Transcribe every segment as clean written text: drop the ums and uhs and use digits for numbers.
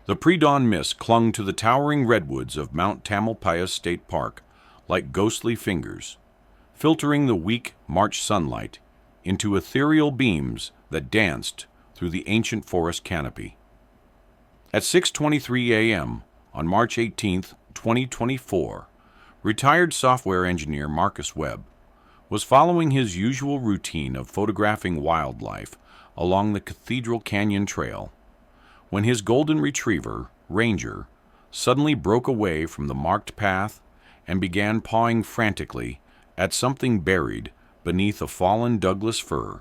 The pre-dawn mist clung to the towering redwoods of Mount Tamalpais State Park like ghostly fingers, filtering the weak March sunlight into ethereal beams that danced through the ancient forest canopy. At 6:23 a.m. on March 18, 2024, retired software engineer Marcus Webb was following his usual routine of photographing wildlife along the Cathedral Canyon Trail when his golden retriever, Ranger, suddenly broke away from the marked path and began pawing frantically at something buried beneath a fallen Douglas fir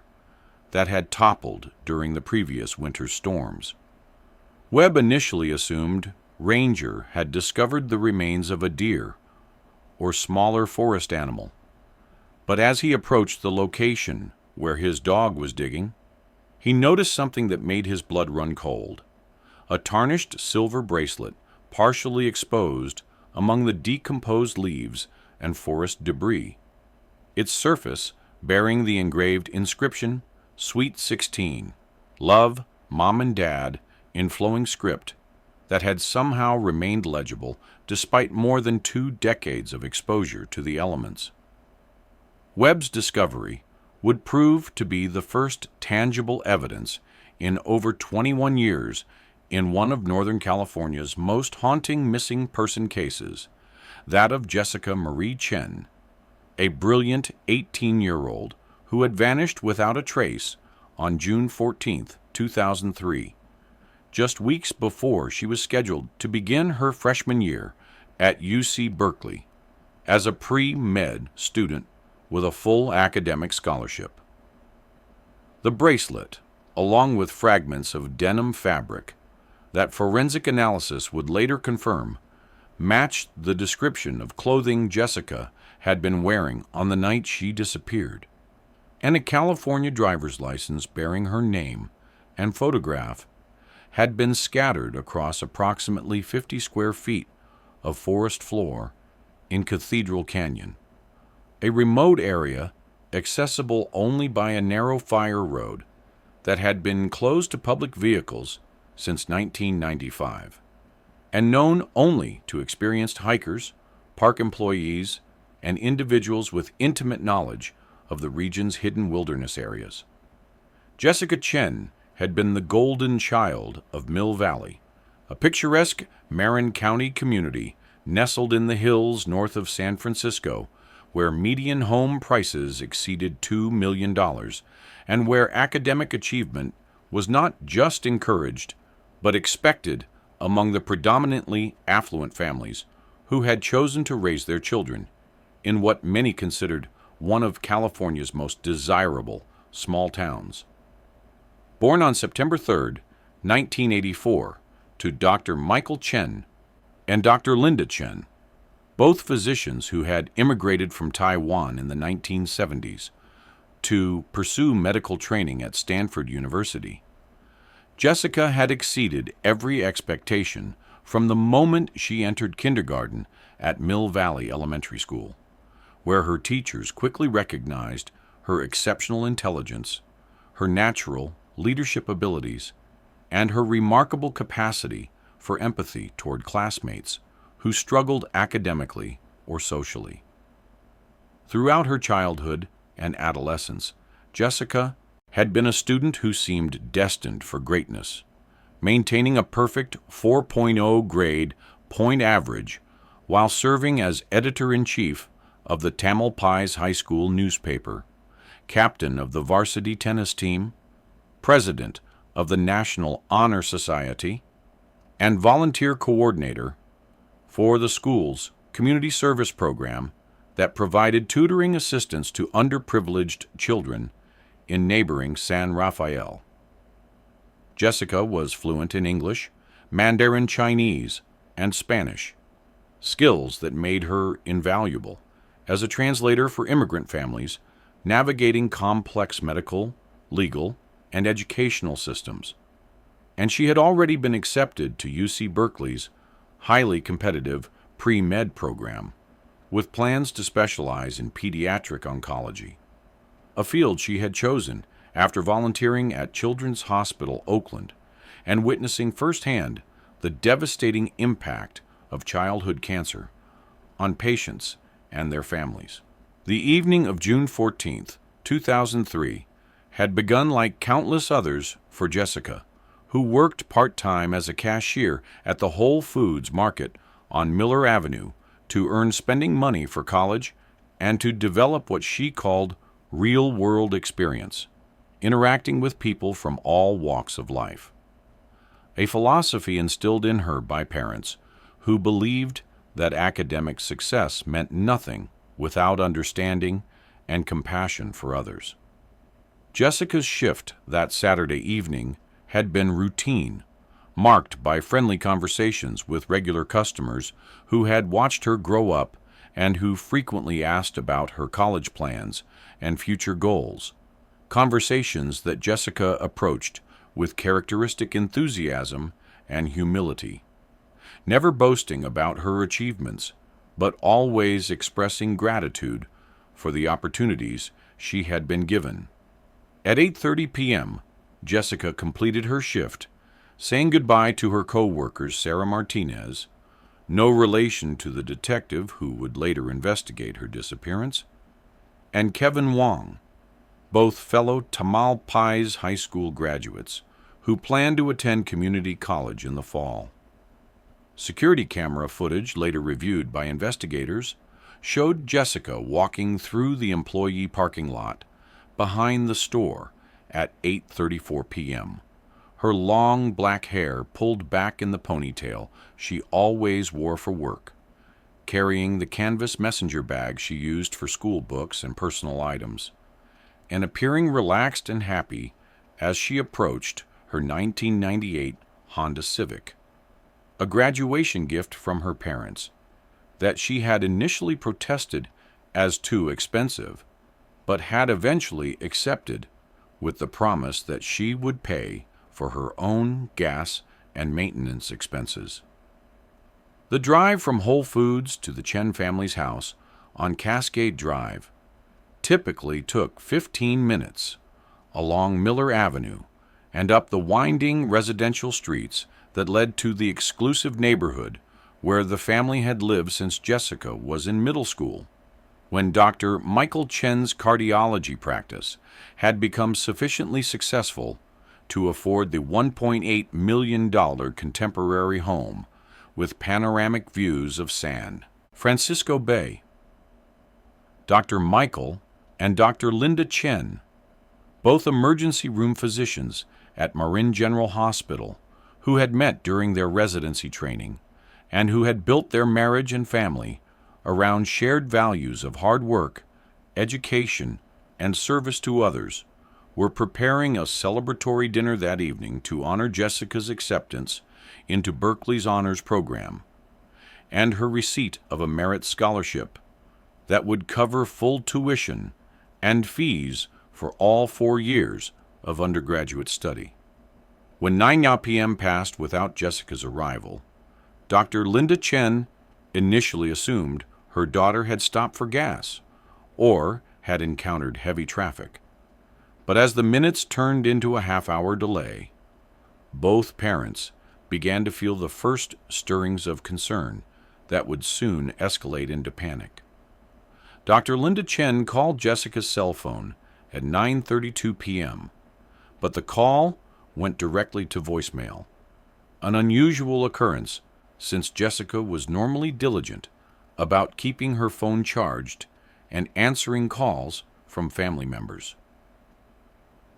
that had toppled during the previous winter storms. Webb initially assumed Ranger had discovered the remains of a deer or smaller forest animal, but as he approached the location where his dog was digging, he noticed something that made his blood run cold: a tarnished silver bracelet partially exposed among the decomposed leaves and forest debris, its surface bearing the engraved inscription, "Sweet 16, Love, Mom and Dad," in flowing script that had somehow remained legible despite more than 2 decades of exposure to the elements. Webb's discovery would prove to be the first tangible evidence in over 21 years in one of Northern California's most haunting missing person cases, that of Jessica Marie Chen, a brilliant 18-year-old who had vanished without a trace on June 14, 2003, just weeks before she was scheduled to begin her freshman year at UC Berkeley as a pre-med student with a full academic scholarship. The bracelet, along with fragments of denim fabric that forensic analysis would later confirm, matched the description of clothing Jessica had been wearing on the night she disappeared, and a California driver's license bearing her name and photograph had been scattered across approximately 50 square feet of forest floor in Cathedral Canyon, a remote area accessible only by a narrow fire road that had been closed to public vehicles since 1995, and known only to experienced hikers, park employees, and individuals with intimate knowledge of the region's hidden wilderness areas. Jessica Chen had been the golden child of Mill Valley, a picturesque Marin County community nestled in the hills north of San Francisco, where median home prices exceeded $2 million, and where academic achievement was not just encouraged, but expected among the predominantly affluent families who had chosen to raise their children in what many considered one of California's most desirable small towns. Born on September 3, 1984, to Dr. Michael Chen and Dr. Linda Chen, both physicians who had immigrated from Taiwan in the 1970s to pursue medical training at Stanford University, Jessica had exceeded every expectation from the moment she entered kindergarten at Mill Valley Elementary School, where her teachers quickly recognized her exceptional intelligence, her natural leadership abilities, and her remarkable capacity for empathy toward classmates who struggled academically or socially. Throughout her childhood and adolescence, Jessica had been a student who seemed destined for greatness, maintaining a perfect 4.0 grade point average while serving as editor-in-chief of the Tamalpais High School newspaper, captain of the varsity tennis team, president of the National Honor Society, and volunteer coordinator for the school's community service program that provided tutoring assistance to underprivileged children in neighboring San Rafael. Jessica was fluent in English, Mandarin Chinese, and Spanish, skills that made her invaluable as a translator for immigrant families navigating complex medical, legal, and educational systems. And she had already been accepted to UC Berkeley's highly competitive pre-med program, with plans to specialize in pediatric oncology, a field she had chosen after volunteering at Children's Hospital Oakland and witnessing firsthand the devastating impact of childhood cancer on patients and their families. The evening of June 14th, 2003, had begun like countless others for Jessica, who worked part-time as a cashier at the Whole Foods market on Miller Avenue to earn spending money for college and to develop what she called real-world experience, interacting with people from all walks of life. A philosophy instilled in her by parents who believed that academic success meant nothing without understanding and compassion for others. Jessica's shift that Saturday evening had been routine, marked by friendly conversations with regular customers who had watched her grow up and who frequently asked about her college plans and future goals, conversations that Jessica approached with characteristic enthusiasm and humility, never boasting about her achievements, but always expressing gratitude for the opportunities she had been given. At 8:30 p.m., Jessica completed her shift, saying goodbye to her co-workers Sarah Martinez, no relation to the detective who would later investigate her disappearance, and Kevin Wong, both fellow Tamalpais High School graduates who planned to attend community college in the fall. Security camera footage, later reviewed by investigators, showed Jessica walking through the employee parking lot behind the store at 8:34 p.m., her long black hair pulled back in the ponytail she always wore for work, carrying the canvas messenger bag she used for school books and personal items, and appearing relaxed and happy as she approached her 1998 Honda Civic, a graduation gift from her parents that she had initially protested as too expensive, but had eventually accepted with the promise that she would pay for her own gas and maintenance expenses. The drive from Whole Foods to the Chen family's house on Cascade Drive typically took 15 minutes along Miller Avenue and up the winding residential streets that led to the exclusive neighborhood where the family had lived since Jessica was in middle school, when Dr. Michael Chen's cardiology practice had become sufficiently successful to afford the $1.8 million contemporary home with panoramic views of San Francisco Bay. Dr. Michael and Dr. Linda Chen, both emergency room physicians at Marin General Hospital, who had met during their residency training and who had built their marriage and family around shared values of hard work, education, and service to others, were preparing a celebratory dinner that evening to honor Jessica's acceptance into Berkeley's honors program and her receipt of a merit scholarship that would cover full tuition and fees for all 4 years of undergraduate study. When 9 p.m. passed without Jessica's arrival, Dr. Linda Chen initially assumed her daughter had stopped for gas or had encountered heavy traffic. But as the minutes turned into a half-hour delay, both parents began to feel the first stirrings of concern that would soon escalate into panic. Dr. Linda Chen called Jessica's cell phone at 9:32 p.m., but the call went directly to voicemail, an unusual occurrence since Jessica was normally diligent about keeping her phone charged and answering calls from family members.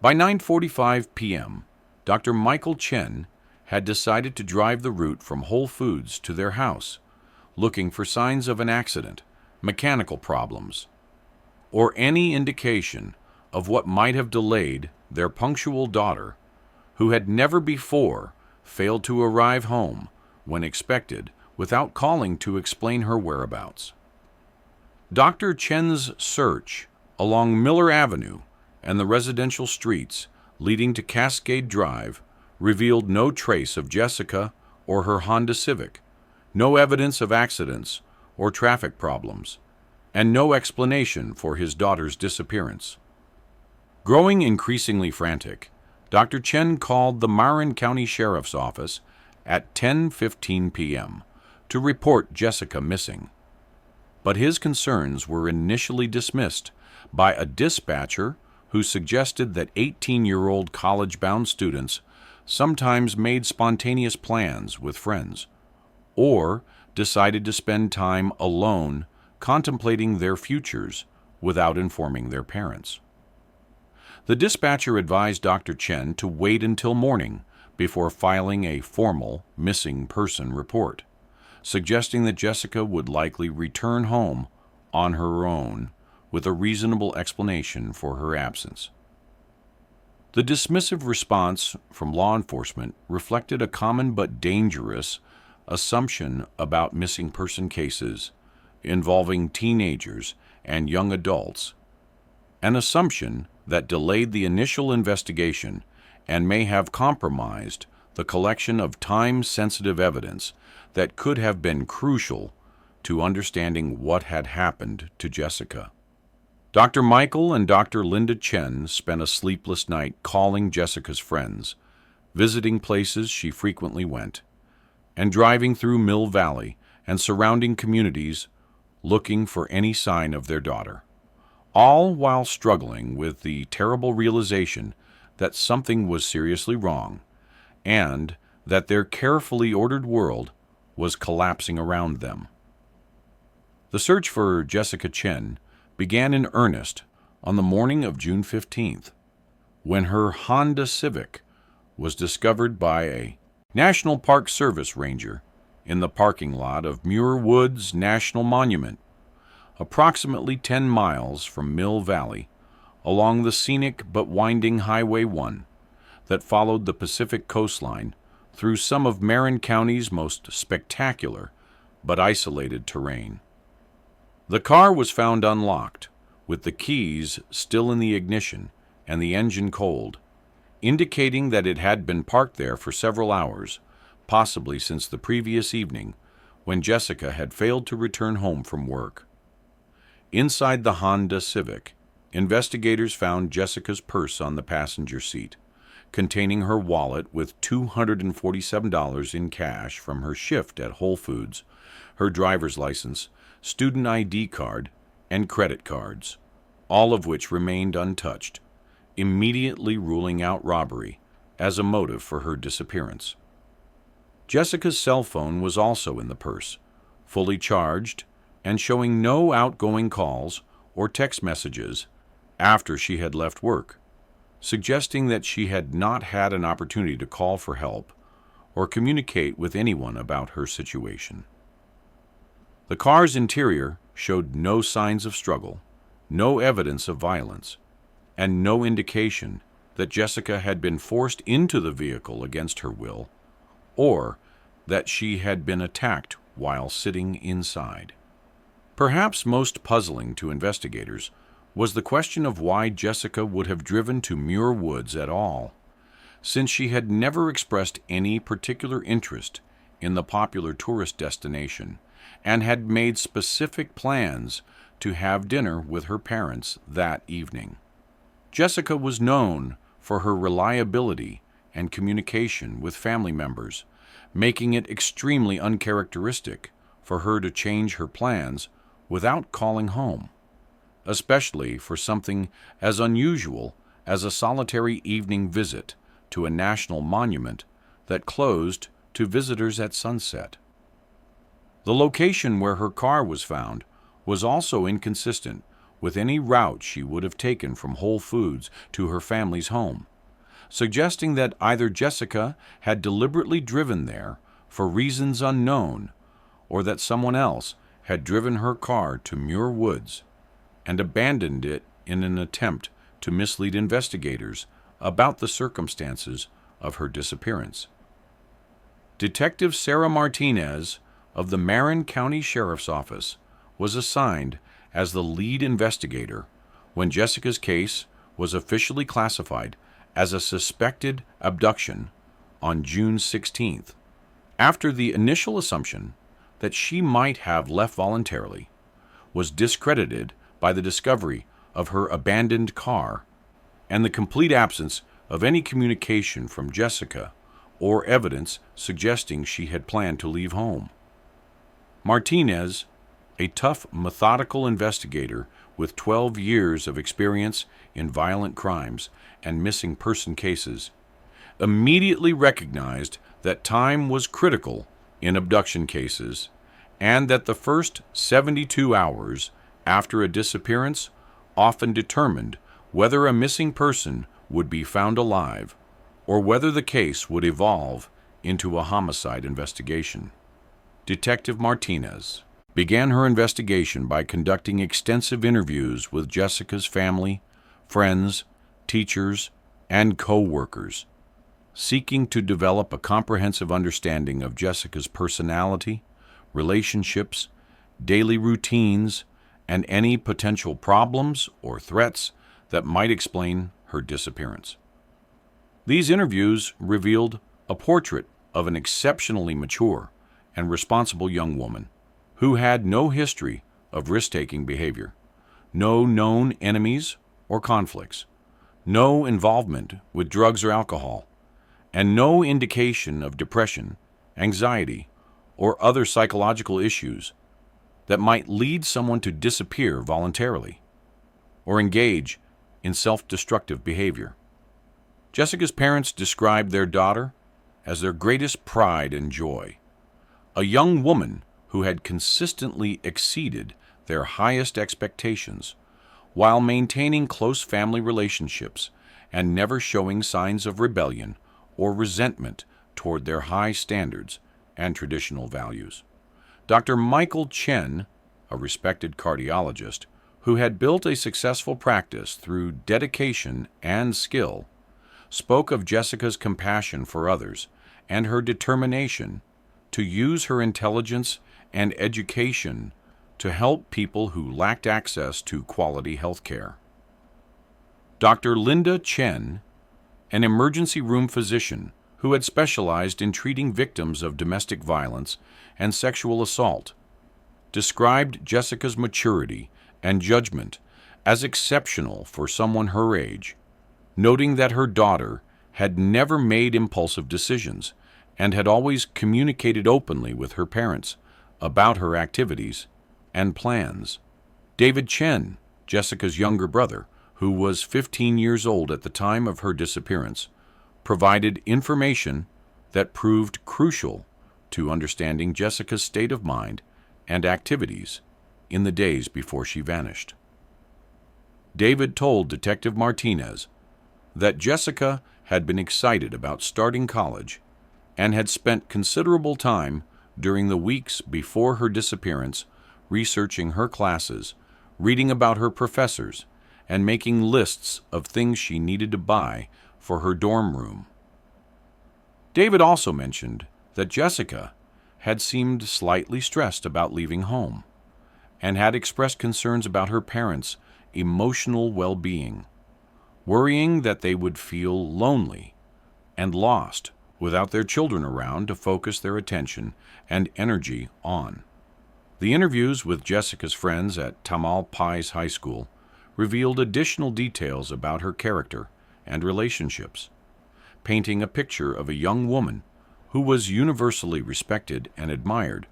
By 9:45 p.m., Dr. Michael Chen had decided to drive the route from Whole Foods to their house, looking for signs of an accident, mechanical problems, or any indication of what might have delayed their punctual daughter, who had never before failed to arrive home when expected without calling to explain her whereabouts. Dr. Chen's search along Miller Avenue and the residential streets leading to Cascade Drive revealed no trace of Jessica or her Honda Civic, no evidence of accidents or traffic problems, and no explanation for his daughter's disappearance. Growing increasingly frantic, Dr. Chen called the Marin County Sheriff's Office at 10:15 p.m. to report Jessica missing. But his concerns were initially dismissed by a dispatcher who suggested that 18-year-old college-bound students sometimes made spontaneous plans with friends, or decided to spend time alone contemplating their futures without informing their parents. The dispatcher advised Dr. Chen to wait until morning before filing a formal missing person report, suggesting that Jessica would likely return home on her own with a reasonable explanation for her absence. The dismissive response from law enforcement reflected a common but dangerous assumption about missing person cases involving teenagers and young adults, an assumption that delayed the initial investigation and may have compromised the collection of time-sensitive evidence that could have been crucial to understanding what had happened to Jessica. Dr. Michael and Dr. Linda Chen spent a sleepless night calling Jessica's friends, visiting places she frequently went, and driving through Mill Valley and surrounding communities looking for any sign of their daughter, all while struggling with the terrible realization that something was seriously wrong and that their carefully ordered world was collapsing around them. The search for Jessica Chen began in earnest on the morning of June 15th, when her Honda Civic was discovered by a National Park Service ranger in the parking lot of Muir Woods National Monument, approximately 10 miles from Mill Valley, along the scenic but winding Highway 1 that followed the Pacific coastline through some of Marin County's most spectacular but isolated terrain. The car was found unlocked, with the keys still in the ignition and the engine cold, indicating that it had been parked there for several hours, possibly since the previous evening, when Jessica had failed to return home from work. Inside the Honda Civic, investigators found Jessica's purse on the passenger seat, containing her wallet with $247 in cash from her shift at Whole Foods, her driver's license, student ID card, and credit cards, all of which remained untouched, immediately ruling out robbery as a motive for her disappearance. Jessica's cell phone was also in the purse, fully charged and showing no outgoing calls or text messages after she had left work, suggesting that she had not had an opportunity to call for help or communicate with anyone about her situation. The car's interior showed no signs of struggle, no evidence of violence, and no indication that Jessica had been forced into the vehicle against her will, or that she had been attacked while sitting inside. Perhaps most puzzling to investigators was the question of why Jessica would have driven to Muir Woods at all, since she had never expressed any particular interest in the popular tourist destination and had made specific plans to have dinner with her parents that evening. Jessica was known for her reliability and communication with family members, making it extremely uncharacteristic for her to change her plans without calling home, especially for something as unusual as a solitary evening visit to a national monument that closed to visitors at sunset. The location where her car was found was also inconsistent with any route she would have taken from Whole Foods to her family's home, suggesting that either Jessica had deliberately driven there for reasons unknown, or that someone else had driven her car to Muir Woods and abandoned it in an attempt to mislead investigators about the circumstances of her disappearance. Detective Sarah Martinez of the Marin County Sheriff's Office was assigned as the lead investigator when Jessica's case was officially classified as a suspected abduction on June 16th, after the initial assumption that she might have left voluntarily was discredited by the discovery of her abandoned car and the complete absence of any communication from Jessica or evidence suggesting she had planned to leave home. Martinez, a tough, methodical investigator with 12 years of experience in violent crimes and missing person cases, immediately recognized that time was critical in abduction cases and that the first 72 hours after a disappearance often determined whether a missing person would be found alive or whether the case would evolve into a homicide investigation. Detective Martinez began her investigation by conducting extensive interviews with Jessica's family, friends, teachers, and co-workers, seeking to develop a comprehensive understanding of Jessica's personality, relationships, daily routines, and any potential problems or threats that might explain her disappearance. These interviews revealed a portrait of an exceptionally mature and responsible young woman who had no history of risk-taking behavior, no known enemies or conflicts, no involvement with drugs or alcohol, and no indication of depression, anxiety, or other psychological issues that might lead someone to disappear voluntarily or engage in self-destructive behavior. Jessica's parents described their daughter as their greatest pride and joy, a young woman who had consistently exceeded their highest expectations while maintaining close family relationships and never showing signs of rebellion or resentment toward their high standards and traditional values. Dr. Michael Chen, a respected cardiologist who had built a successful practice through dedication and skill, spoke of Jessica's compassion for others and her determination to use her intelligence and education to help people who lacked access to quality health care. Dr. Linda Chen, an emergency room physician who had specialized in treating victims of domestic violence and sexual assault, described Jessica's maturity and judgment as exceptional for someone her age, noting that her daughter had never made impulsive decisions and had always communicated openly with her parents about her activities and plans. David Chen, Jessica's younger brother, who was 15 years old at the time of her disappearance, provided information that proved crucial to understanding Jessica's state of mind and activities in the days before she vanished. David told Detective Martinez that Jessica had been excited about starting college and had spent considerable time during the weeks before her disappearance researching her classes, reading about her professors, and making lists of things she needed to buy for her dorm room. David also mentioned that Jessica had seemed slightly stressed about leaving home and had expressed concerns about her parents' emotional well-being, worrying that they would feel lonely and lost without their children around to focus their attention and energy on. The interviews with Jessica's friends at Tamalpais High School revealed additional details about her character and relationships, painting a picture of a young woman who was universally respected and admired,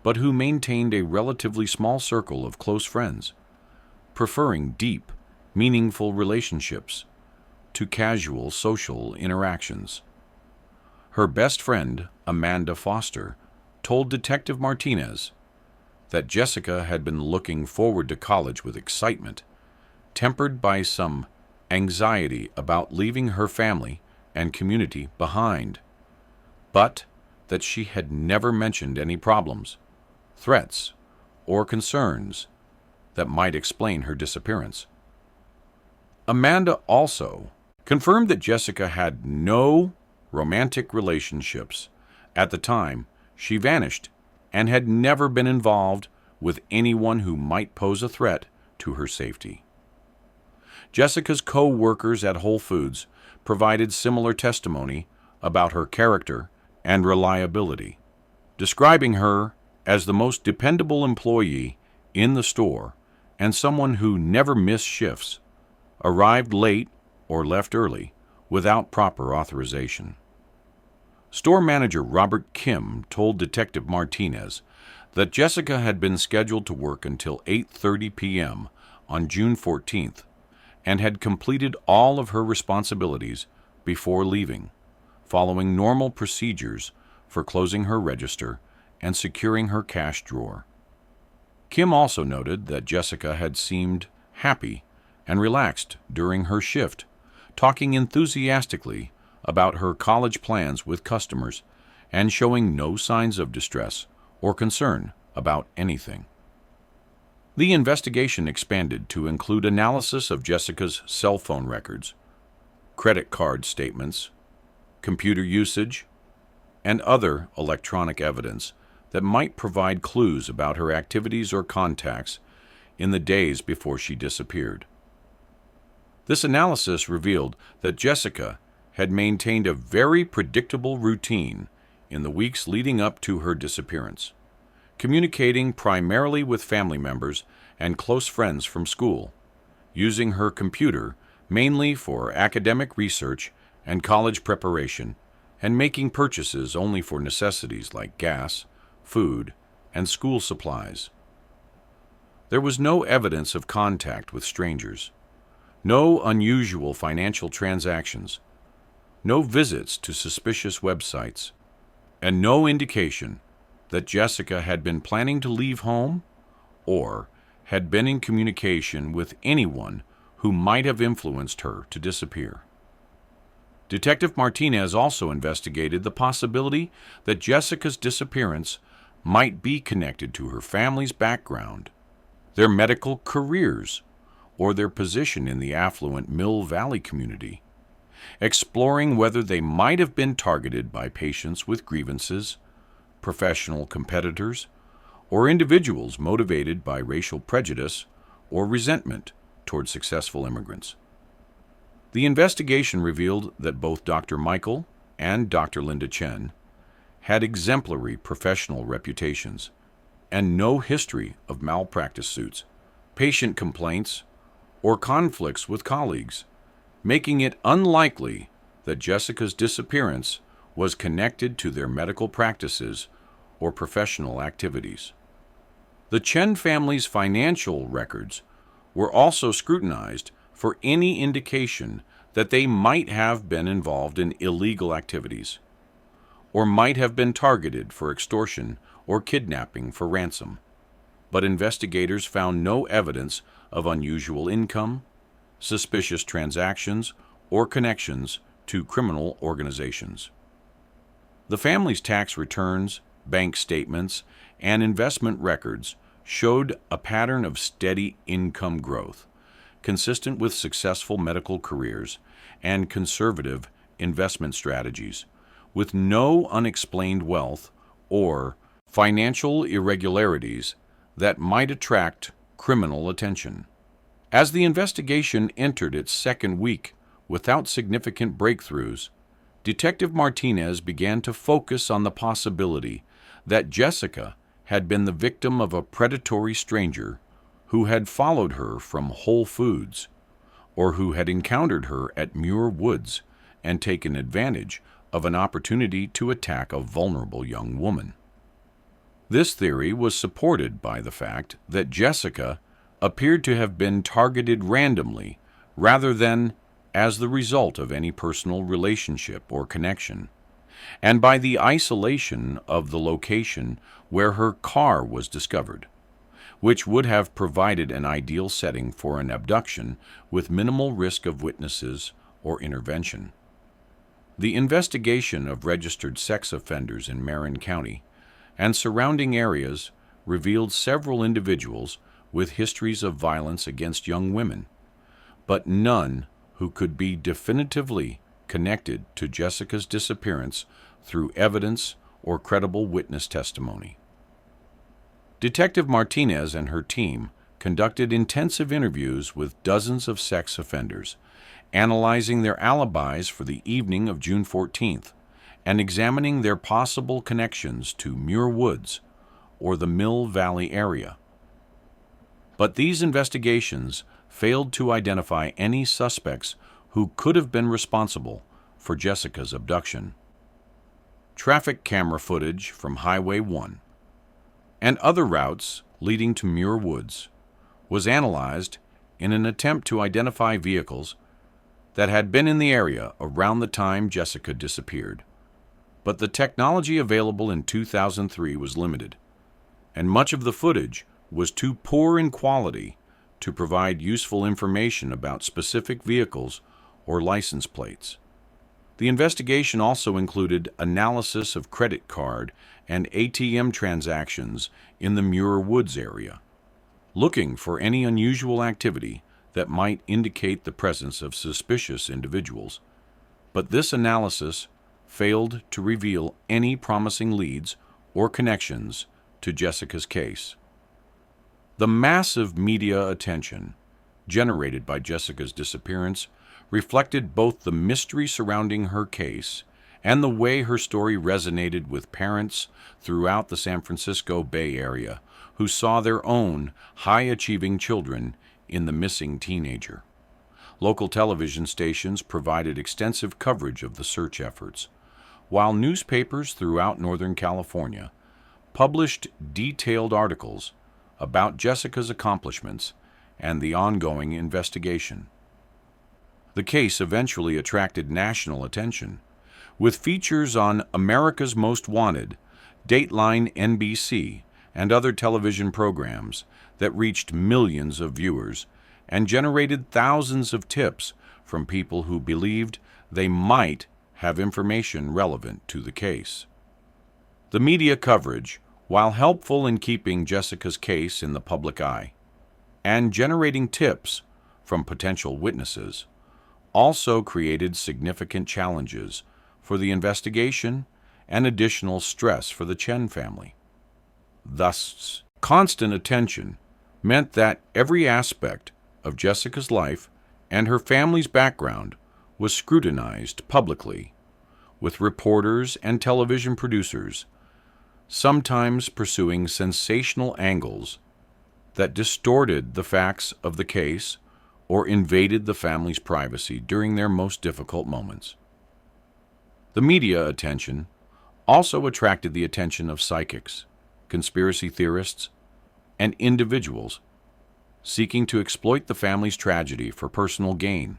but who maintained a relatively small circle of close friends, preferring deep, meaningful relationships to casual social interactions. Her best friend, Amanda Foster, told Detective Martinez that Jessica had been looking forward to college with excitement, tempered by some anxiety about leaving her family and community behind, but that she had never mentioned any problems, threats, or concerns that might explain her disappearance. Amanda also confirmed that Jessica had no romantic relationships at the time she vanished and had never been involved with anyone who might pose a threat to her safety. Jessica's co-workers at Whole Foods provided similar testimony about her character and reliability, describing her as the most dependable employee in the store and someone who never missed shifts, arrived late or left early without proper authorization. Store manager Robert Kim told Detective Martinez that Jessica had been scheduled to work until 8:30 p.m. on June 14th and had completed all of her responsibilities before leaving, following normal procedures for closing her register and securing her cash drawer. Kim also noted that Jessica had seemed happy and relaxed during her shift, talking enthusiastically about her college plans with customers and showing no signs of distress or concern about anything. The investigation expanded to include analysis of Jessica's cell phone records, credit card statements, computer usage, and other electronic evidence that might provide clues about her activities or contacts in the days before she disappeared. This analysis revealed that Jessica had maintained a very predictable routine in the weeks leading up to her disappearance, communicating primarily with family members and close friends from school, using her computer mainly for academic research and college preparation, and making purchases only for necessities like gas, food, and school supplies. There was no evidence of contact with strangers, no unusual financial transactions, no visits to suspicious websites, and no indication that Jessica had been planning to leave home or had been in communication with anyone who might have influenced her to disappear. Detective Martinez also investigated the possibility that Jessica's disappearance might be connected to her family's background, their medical careers, or their position in the affluent Mill Valley community, exploring whether they might have been targeted by patients with grievances, professional competitors, or individuals motivated by racial prejudice or resentment toward successful immigrants. The investigation revealed that both Dr. Michael and Dr. Linda Chen had exemplary professional reputations and no history of malpractice suits, patient complaints, or conflicts with colleagues, making it unlikely that Jessica's disappearance was connected to their medical practices or professional activities. The Chen family's financial records were also scrutinized for any indication that they might have been involved in illegal activities, or might have been targeted for extortion or kidnapping for ransom, but investigators found no evidence of unusual income, suspicious transactions, or connections to criminal organizations. The family's tax returns, bank statements, and investment records showed a pattern of steady income growth, consistent with successful medical careers and conservative investment strategies, with no unexplained wealth or financial irregularities that might attract criminal attention. As the investigation entered its second week without significant breakthroughs, Detective Martinez began to focus on the possibility that Jessica had been the victim of a predatory stranger who had followed her from Whole Foods, or who had encountered her at Muir Woods and taken advantage of an opportunity to attack a vulnerable young woman. This theory was supported by the fact that Jessica appeared to have been targeted randomly rather than as the result of any personal relationship or connection, and by the isolation of the location where her car was discovered, which would have provided an ideal setting for an abduction with minimal risk of witnesses or intervention. The investigation of registered sex offenders in Marin County and surrounding areas revealed several individuals with histories of violence against young women, but none who could be definitively connected to Jessica's disappearance through evidence or credible witness testimony. Detective Martinez and her team conducted intensive interviews with dozens of sex offenders, analyzing their alibis for the evening of June 14th and examining their possible connections to Muir Woods or the Mill Valley area. But these investigations failed to identify any suspects who could have been responsible for Jessica's abduction. traffic camera footage from Highway 1, and other routes leading to Muir Woods was analyzed in an attempt to identify vehicles that had been in the area around the time Jessica disappeared. But the technology available in 2003 was limited, and much of the footage was too poor in quality to provide useful information about specific vehicles or license plates. The investigation also included analysis of credit card and ATM transactions in the Muir Woods area, looking for any unusual activity that might indicate the presence of suspicious individuals. But this analysis failed to reveal any promising leads or connections to Jessica's case. The massive media attention generated by Jessica's disappearance reflected both the mystery surrounding her case and the way her story resonated with parents throughout the San Francisco Bay Area who saw their own high-achieving children in the missing teenager. Local television stations provided extensive coverage of the search efforts, while newspapers throughout Northern California published detailed articles about Jessica's accomplishments and the ongoing investigation. The case eventually attracted national attention, with features on America's Most Wanted, Dateline NBC, and other television programs that reached millions of viewers and generated thousands of tips from people who believed they might have information relevant to the case. The media coverage, while helpful in keeping Jessica's case in the public eye and generating tips from potential witnesses, also created significant challenges for the investigation and additional stress for the Chen family. Thus, constant attention meant that every aspect of Jessica's life and her family's background was scrutinized publicly, with reporters and television producers sometimes pursuing sensational angles that distorted the facts of the case or invaded the family's privacy during their most difficult moments. The media attention also attracted the attention of psychics, conspiracy theorists, and individuals seeking to exploit the family's tragedy for personal gain,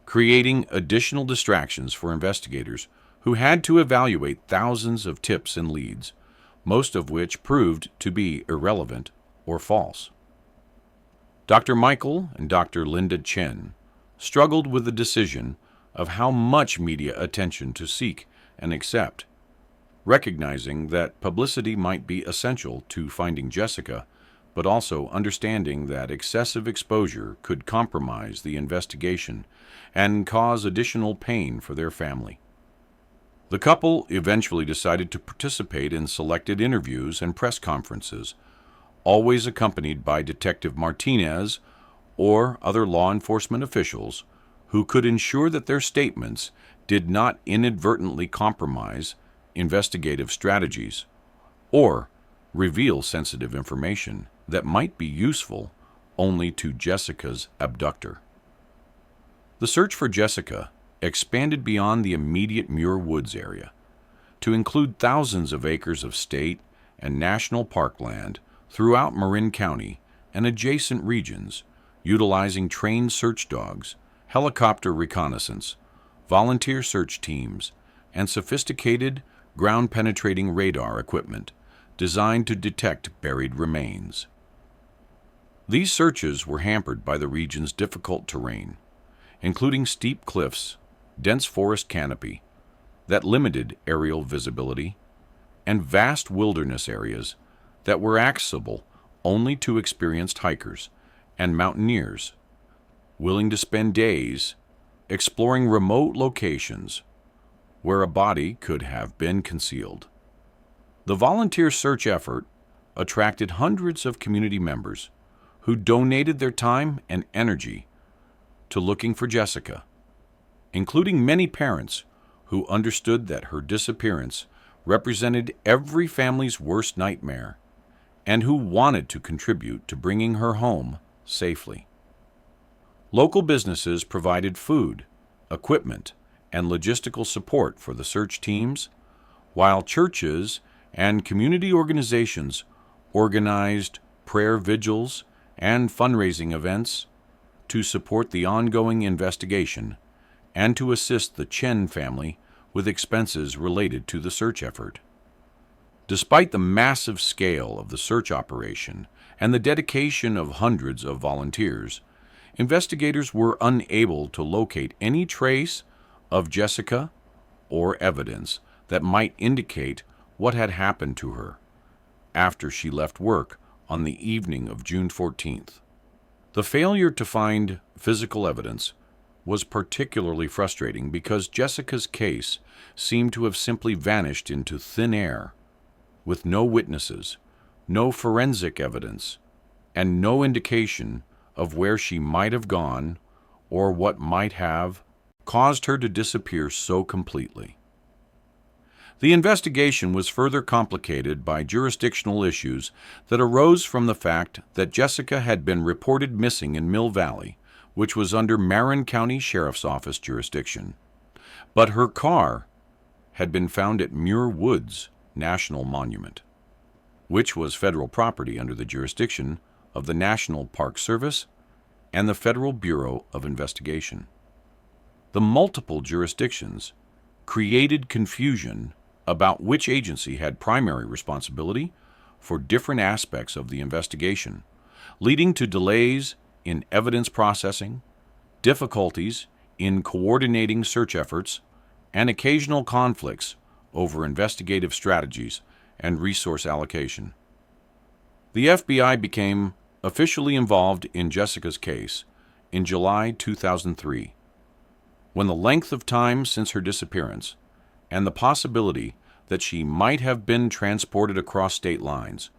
creating additional distractions for investigators who had to evaluate thousands of tips and leads, most of which proved to be irrelevant or false. Dr. Michael and Dr. Linda Chen struggled with the decision of how much media attention to seek and accept, recognizing that publicity might be essential to finding Jessica, but also understanding that excessive exposure could compromise the investigation and cause additional pain for their family. The couple eventually decided to participate in selected interviews and press conferences, always accompanied by Detective Martinez or other law enforcement officials who could ensure that their statements did not inadvertently compromise investigative strategies or reveal sensitive information that might be useful only to Jessica's abductor. The search for Jessica expanded beyond the immediate Muir Woods area to include thousands of acres of state and national park land throughout Marin County and adjacent regions, utilizing trained search dogs, helicopter reconnaissance, volunteer search teams, and sophisticated ground-penetrating radar equipment designed to detect buried remains. These searches were hampered by the region's difficult terrain, including steep cliffs, dense forest canopy that limited aerial visibility, and vast wilderness areas that were accessible only to experienced hikers and mountaineers willing to spend days exploring remote locations where a body could have been concealed. The volunteer search effort attracted hundreds of community members who donated their time and energy to looking for Jessica, including many parents who understood that her disappearance represented every family's worst nightmare and who wanted to contribute to bringing her home safely. Local businesses provided food, equipment, and logistical support for the search teams, while churches and community organizations organized prayer vigils and fundraising events to support the ongoing investigation and to assist the Chen family with expenses related to the search effort. Despite the massive scale of the search operation and the dedication of hundreds of volunteers, investigators were unable to locate any trace of Jessica or evidence that might indicate what had happened to her after she left work on the evening of June 14th. The failure to find physical evidence was particularly frustrating because Jessica's case seemed to have simply vanished into thin air, with no witnesses, no forensic evidence, and no indication of where she might have gone or what might have caused her to disappear so completely. The investigation was further complicated by jurisdictional issues that arose from the fact that Jessica had been reported missing in Mill Valley, which was under Marin County Sheriff's Office jurisdiction. But her car had been found at Muir Woods National Monument, which was federal property under the jurisdiction of the National Park Service and the Federal Bureau of Investigation. The multiple jurisdictions created confusion about which agency had primary responsibility for different aspects of the investigation, leading to delays in evidence processing, difficulties in coordinating search efforts, and occasional conflicts over investigative strategies and resource allocation. The FBI became officially involved in Jessica's case in July 2003, when the length of time since her disappearance and the possibility that she might have been transported across state lines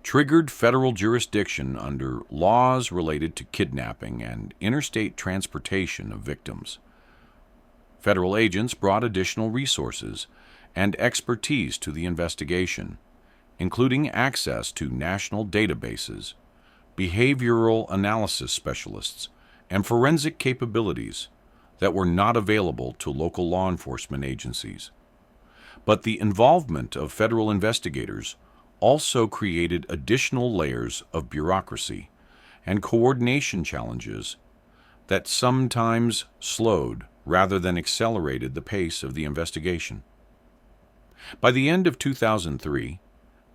triggered federal jurisdiction under laws related to kidnapping and interstate transportation of victims. Federal agents brought additional resources and expertise to the investigation, including access to national databases, behavioral analysis specialists, and forensic capabilities that were not available to local law enforcement agencies. But the involvement of federal investigators also created additional layers of bureaucracy and coordination challenges that sometimes slowed rather than accelerated the pace of the investigation. By the end of 2003,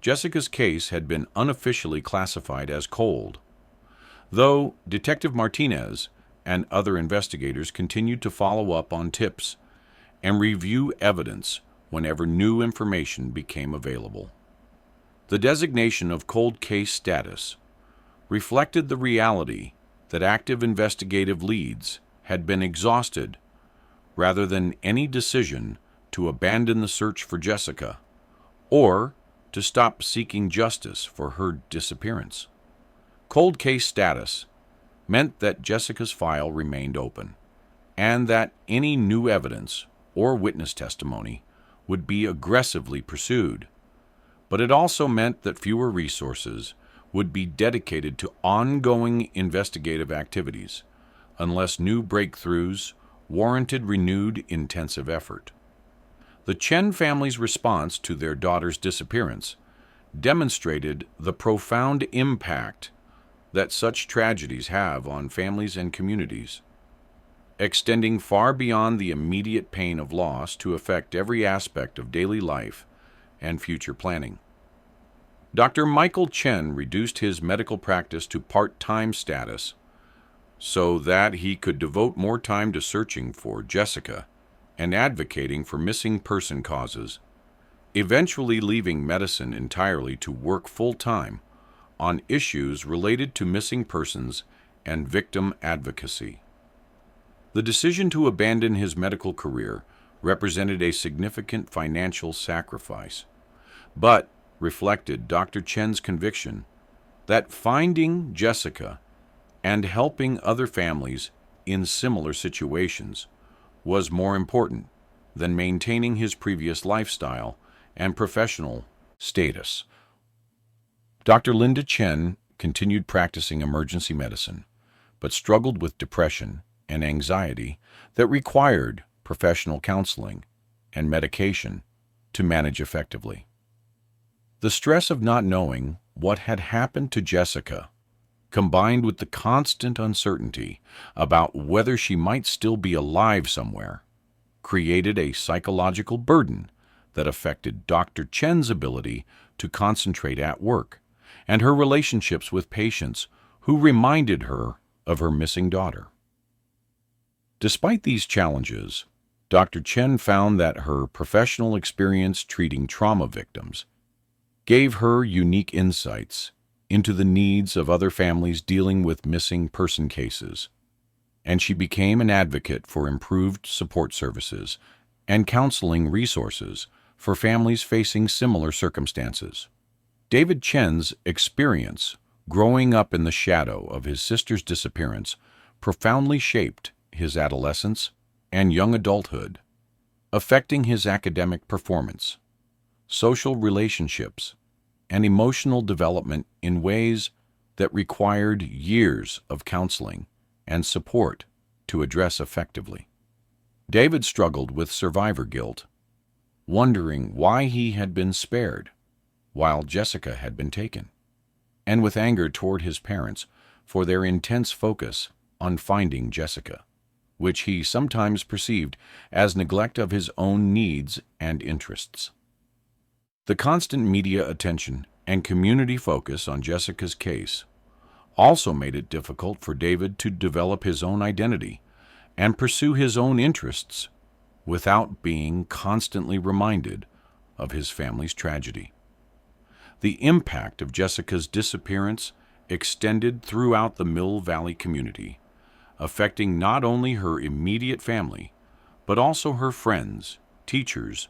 Jessica's case had been unofficially classified as cold, though Detective Martinez and other investigators continued to follow up on tips and review evidence whenever new information became available. The designation of cold case status reflected the reality that active investigative leads had been exhausted rather than any decision to abandon the search for Jessica or to stop seeking justice for her disappearance. Cold case status meant that Jessica's file remained open and that any new evidence or witness testimony would be aggressively pursued. But it also meant that fewer resources would be dedicated to ongoing investigative activities unless new breakthroughs warranted renewed intensive effort. The Chen family's response to their daughter's disappearance demonstrated the profound impact that such tragedies have on families and communities, extending far beyond the immediate pain of loss to affect every aspect of daily life and future planning. Dr. Michael Chen reduced his medical practice to part-time status so that he could devote more time to searching for Jessica and advocating for missing person causes, eventually leaving medicine entirely to work full-time on issues related to missing persons and victim advocacy. The decision to abandon his medical career represented a significant financial sacrifice, but reflected Dr. Chen's conviction that finding Jessica and helping other families in similar situations was more important than maintaining his previous lifestyle and professional status. Dr. Linda Chen continued practicing emergency medicine, but struggled with depression and anxiety that required professional counseling and medication to manage effectively. The stress of not knowing what had happened to Jessica, combined with the constant uncertainty about whether she might still be alive somewhere, created a psychological burden that affected Dr. Chen's ability to concentrate at work and her relationships with patients who reminded her of her missing daughter. Despite these challenges, Dr. Chen found that her professional experience treating trauma victims gave her unique insights into the needs of other families dealing with missing person cases, and she became an advocate for improved support services and counseling resources for families facing similar circumstances. David Chen's experience growing up in the shadow of his sister's disappearance profoundly shaped his adolescence and young adulthood, affecting his academic performance, social relationships, and emotional development in ways that required years of counseling and support to address effectively. David struggled with survivor guilt, wondering why he had been spared while Jessica had been taken, and with anger toward his parents for their intense focus on finding Jessica, which he sometimes perceived as neglect of his own needs and interests. The constant media attention and community focus on Jessica's case also made it difficult for David to develop his own identity and pursue his own interests without being constantly reminded of his family's tragedy. The impact of Jessica's disappearance extended throughout the Mill Valley community, affecting not only her immediate family, but also her friends, teachers,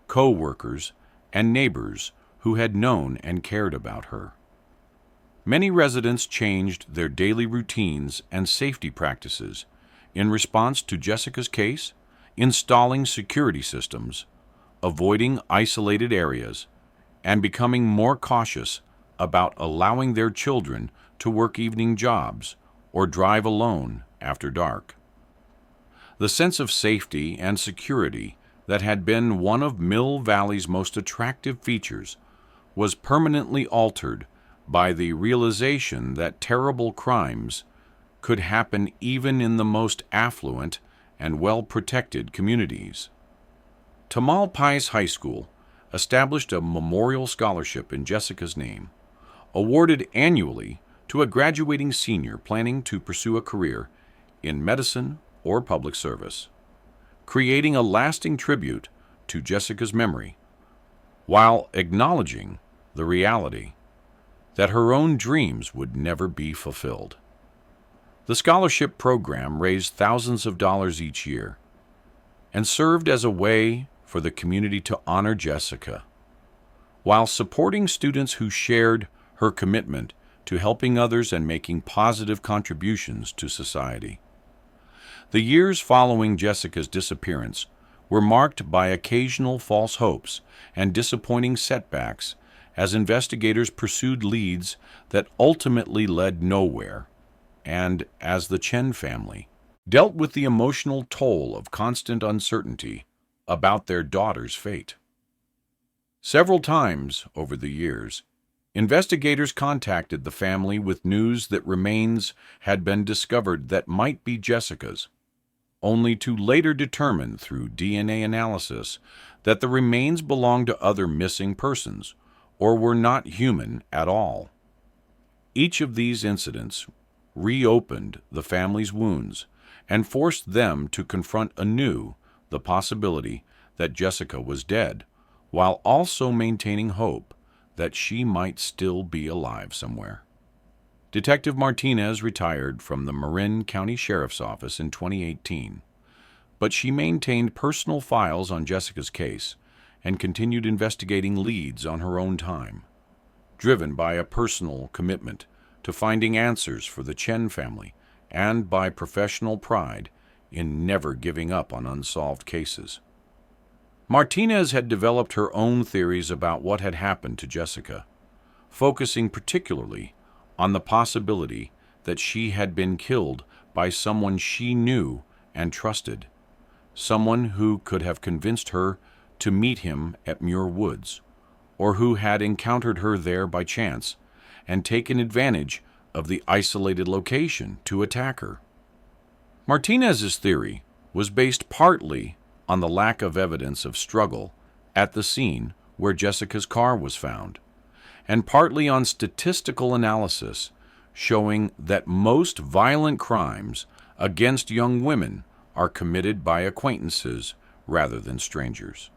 co-workers, and neighbors who had known and cared about her. Many residents changed their daily routines and safety practices in response to Jessica's case, installing security systems, avoiding isolated areas, and becoming more cautious about allowing their children to work evening jobs or drive alone after dark. The sense of safety and security that had been one of Mill Valley's most attractive features was permanently altered by the realization that terrible crimes could happen even in the most affluent and well-protected communities. Tamalpais High School established a memorial scholarship in Jessica's name, awarded annually to a graduating senior planning to pursue a career in medicine or public service, creating a lasting tribute to Jessica's memory, while acknowledging the reality that her own dreams would never be fulfilled. The scholarship program raised thousands of dollars each year and served as a way for the community to honor Jessica, while supporting students who shared her commitment to helping others and making positive contributions to society. The years following Jessica's disappearance were marked by occasional false hopes and disappointing setbacks as investigators pursued leads that ultimately led nowhere, and as the Chen family dealt with the emotional toll of constant uncertainty about their daughter's fate. Several times over the years, investigators contacted the family with news that remains had been discovered that might be Jessica's, only to later determine through DNA analysis that the remains belonged to other missing persons or were not human at all. Each of these incidents reopened the family's wounds and forced them to confront anew the possibility that Jessica was dead, while also maintaining hope that she might still be alive somewhere. Detective Martinez retired from the Marin County Sheriff's Office in 2018, but she maintained personal files on Jessica's case and continued investigating leads on her own time, driven by a personal commitment to finding answers for the Chen family and by professional pride in never giving up on unsolved cases. Martinez had developed her own theories about what had happened to Jessica, focusing particularly on the possibility that she had been killed by someone she knew and trusted, someone who could have convinced her to meet him at Muir Woods, or who had encountered her there by chance and taken advantage of the isolated location to attack her. Martinez's theory was based partly on the lack of evidence of struggle at the scene where Jessica's car was found, and partly on statistical analysis showing that most violent crimes against young women are committed by acquaintances rather than strangers.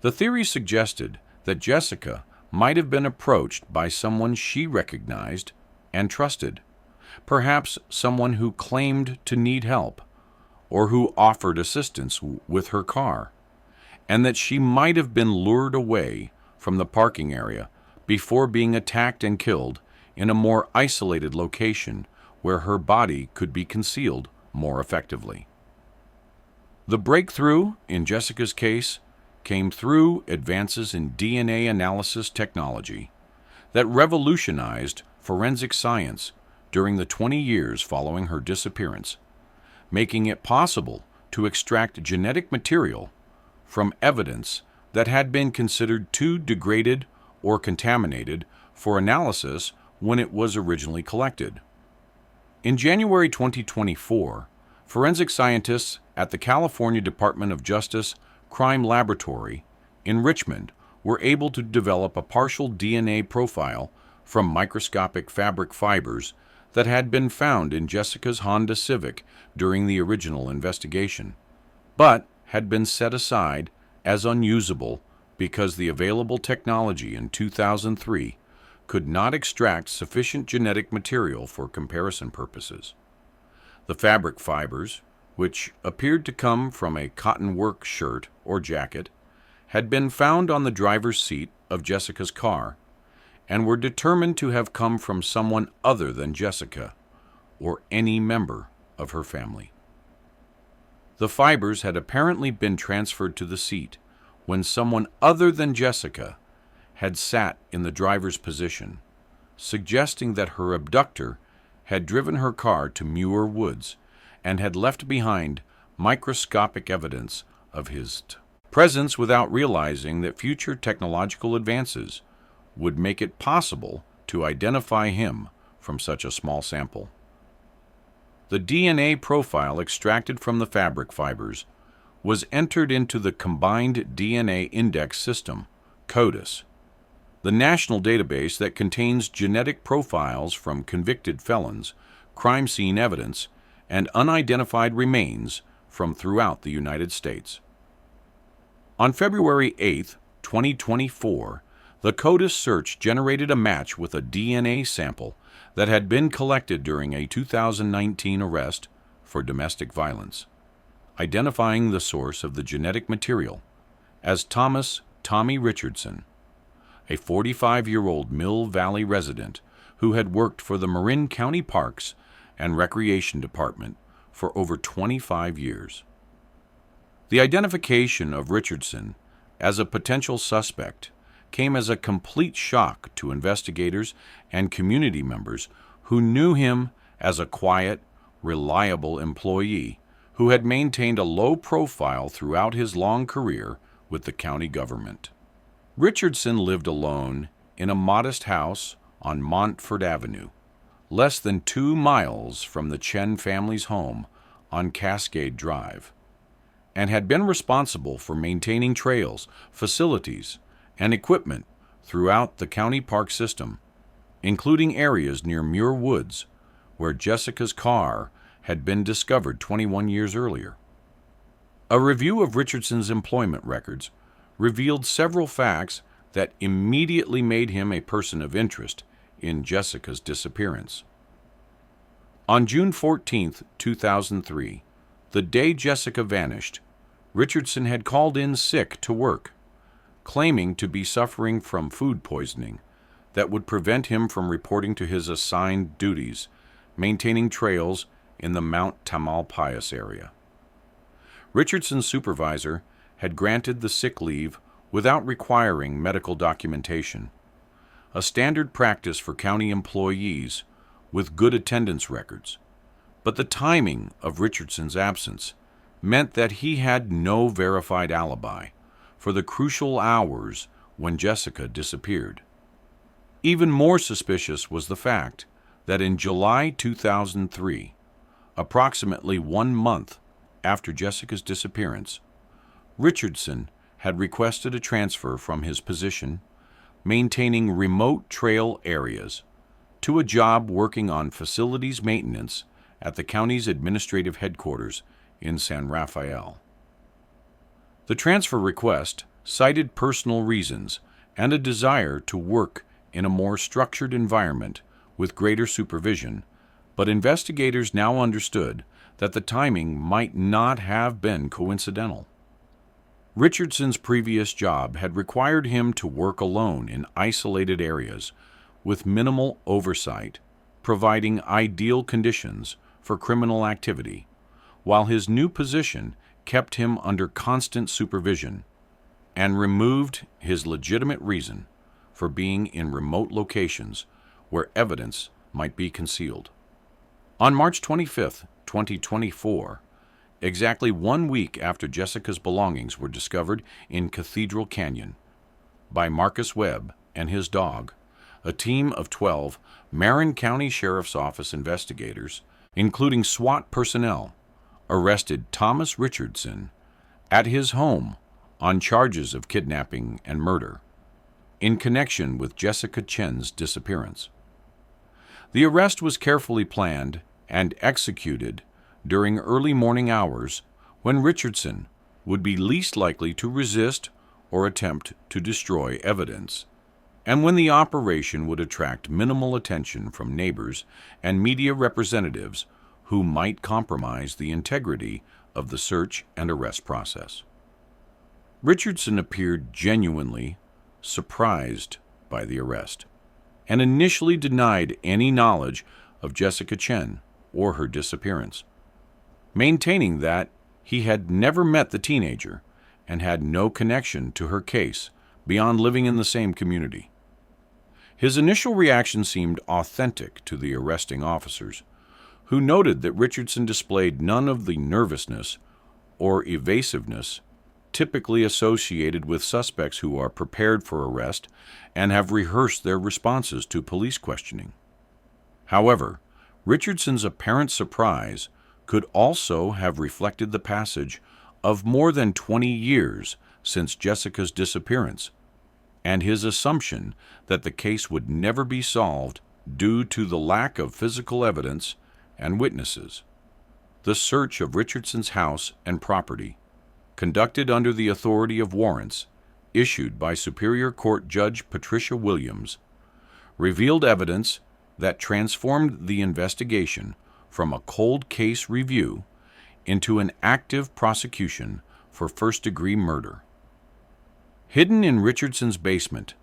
The theory suggested that Jessica might have been approached by someone she recognized and trusted, perhaps someone who claimed to need help or who offered assistance with her car, and that she might have been lured away from the parking area before being attacked and killed in a more isolated location where her body could be concealed more effectively. The breakthrough in Jessica's case came through advances in DNA analysis technology that revolutionized forensic science during the 20 years following her disappearance, making it possible to extract genetic material from evidence that had been considered too degraded or contaminated for analysis when it was originally collected. In January 2024, forensic scientists at the California Department of Justice Crime Laboratory in Richmond were able to develop a partial DNA profile from microscopic fabric fibers that had been found in Jessica's Honda Civic during the original investigation, but had been set aside as unusable because the available technology in 2003 could not extract sufficient genetic material for comparison purposes. The fabric fibers, which appeared to come from a cotton work shirt or jacket, had been found on the driver's seat of Jessica's car and were determined to have come from someone other than Jessica or any member of her family. The fibers had apparently been transferred to the seat when someone other than Jessica had sat in the driver's position, suggesting that her abductor had driven her car to Muir Woods and had left behind microscopic evidence of his presence without realizing that future technological advances would make it possible to identify him from such a small sample. The DNA profile extracted from the fabric fibers was entered into the Combined DNA Index System, CODIS, the national database that contains genetic profiles from convicted felons, crime scene evidence, and unidentified remains from throughout the United States. On February 8, 2024, the CODIS search generated a match with a DNA sample that had been collected during a 2019 arrest for domestic violence, identifying the source of the genetic material as Thomas Tommy Richardson, a 45-year-old Mill Valley resident who had worked for the Marin County Parks and Recreation Department for over 25 years. The identification of Richardson as a potential suspect came as a complete shock to investigators and community members who knew him as a quiet, reliable employee who had maintained a low profile throughout his long career with the county government. Richardson lived alone in a modest house on Montford Avenue, less than 2 miles from the Chen family's home on Cascade Drive, and had been responsible for maintaining trails, facilities, and equipment throughout the county park system, including areas near Muir Woods, where Jessica's car had been discovered 21 years earlier. A review of Richardson's employment records revealed several facts that immediately made him a person of interest in Jessica's disappearance. On June 14, 2003, the day Jessica vanished, Richardson had called in sick to work, claiming to be suffering from food poisoning that would prevent him from reporting to his assigned duties, maintaining trails in the Mount Tamalpais area. Richardson's supervisor had granted the sick leave without requiring medical documentation, a standard practice for county employees with good attendance records. But the timing of Richardson's absence meant that he had no verified alibi, for the crucial hours when Jessica disappeared. Even more suspicious was the fact that in July 2003, approximately 1 month after Jessica's disappearance, Richardson had requested a transfer from his position maintaining remote trail areas to a job working on facilities maintenance at the county's administrative headquarters in San Rafael. The transfer request cited personal reasons and a desire to work in a more structured environment with greater supervision, but investigators now understood that the timing might not have been coincidental. Richardson's previous job had required him to work alone in isolated areas with minimal oversight, providing ideal conditions for criminal activity, while his new position kept him under constant supervision and removed his legitimate reason for being in remote locations where evidence might be concealed. On March 25, 2024, exactly 1 week after Jessica's belongings were discovered in Cathedral Canyon by Marcus Webb and his dog, a team of 12 Marin County Sheriff's Office investigators, including SWAT personnel, arrested Thomas Richardson at his home on charges of kidnapping and murder in connection with Jessica Chen's disappearance. The arrest was carefully planned and executed during early morning hours when Richardson would be least likely to resist or attempt to destroy evidence, and when the operation would attract minimal attention from neighbors and media representatives who might compromise the integrity of the search and arrest process. Richardson appeared genuinely surprised by the arrest and initially denied any knowledge of Jessica Chen or her disappearance, maintaining that he had never met the teenager and had no connection to her case beyond living in the same community. His initial reaction seemed authentic to the arresting officers, who noted that Richardson displayed none of the nervousness or evasiveness typically associated with suspects who are prepared for arrest and have rehearsed their responses to police questioning. However, Richardson's apparent surprise could also have reflected the passage of more than 20 years since Jessica's disappearance, and his assumption that the case would never be solved due to the lack of physical evidence and witnesses. The search of Richardson's house and property, conducted under the authority of warrants issued by Superior Court Judge Patricia Williams, revealed evidence that transformed the investigation from a cold case review into an active prosecution for first-degree murder. Hidden in Richardson's basement,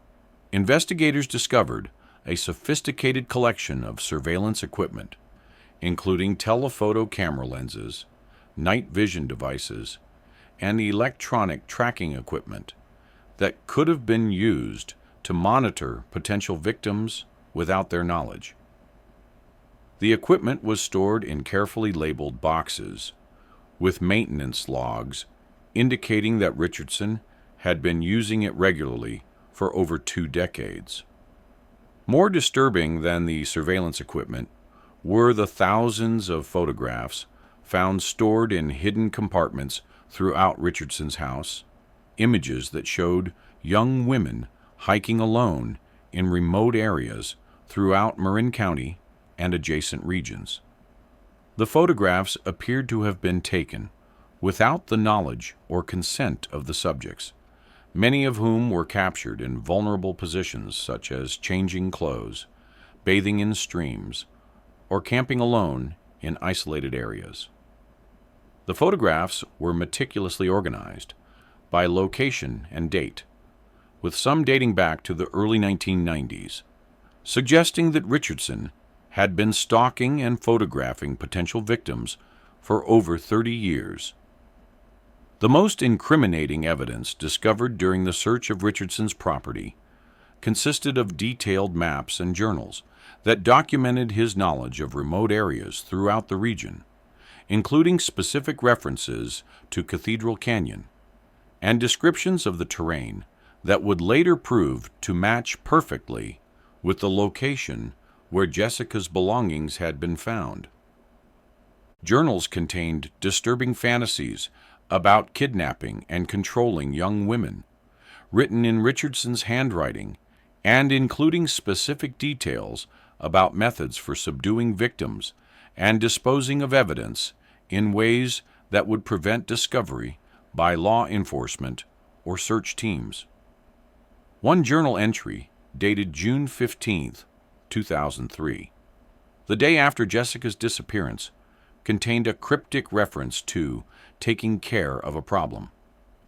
investigators discovered a sophisticated collection of surveillance equipment, including telephoto camera lenses, night vision devices, and electronic tracking equipment that could have been used to monitor potential victims without their knowledge. The equipment was stored in carefully labeled boxes with maintenance logs indicating that Richardson had been using it regularly for over 2 decades. More disturbing than the surveillance equipment were the thousands of photographs found stored in hidden compartments throughout Richardson's house, images that showed young women hiking alone in remote areas throughout Marin County and adjacent regions. The photographs appeared to have been taken without the knowledge or consent of the subjects, many of whom were captured in vulnerable positions such as changing clothes, bathing in streams, or camping alone in isolated areas. The photographs were meticulously organized by location and date, with some dating back to the early 1990s, suggesting that Richardson had been stalking and photographing potential victims for over 30 years. The most incriminating evidence discovered during the search of Richardson's property consisted of detailed maps and journals that documented his knowledge of remote areas throughout the region, including specific references to Cathedral Canyon and descriptions of the terrain that would later prove to match perfectly with the location where Jessica's belongings had been found. Journals contained disturbing fantasies about kidnapping and controlling young women, written in Richardson's handwriting and including specific details about methods for subduing victims and disposing of evidence in ways that would prevent discovery by law enforcement or search teams. One journal entry, dated June 15, 2003, the day after Jessica's disappearance, contained a cryptic reference to taking care of a problem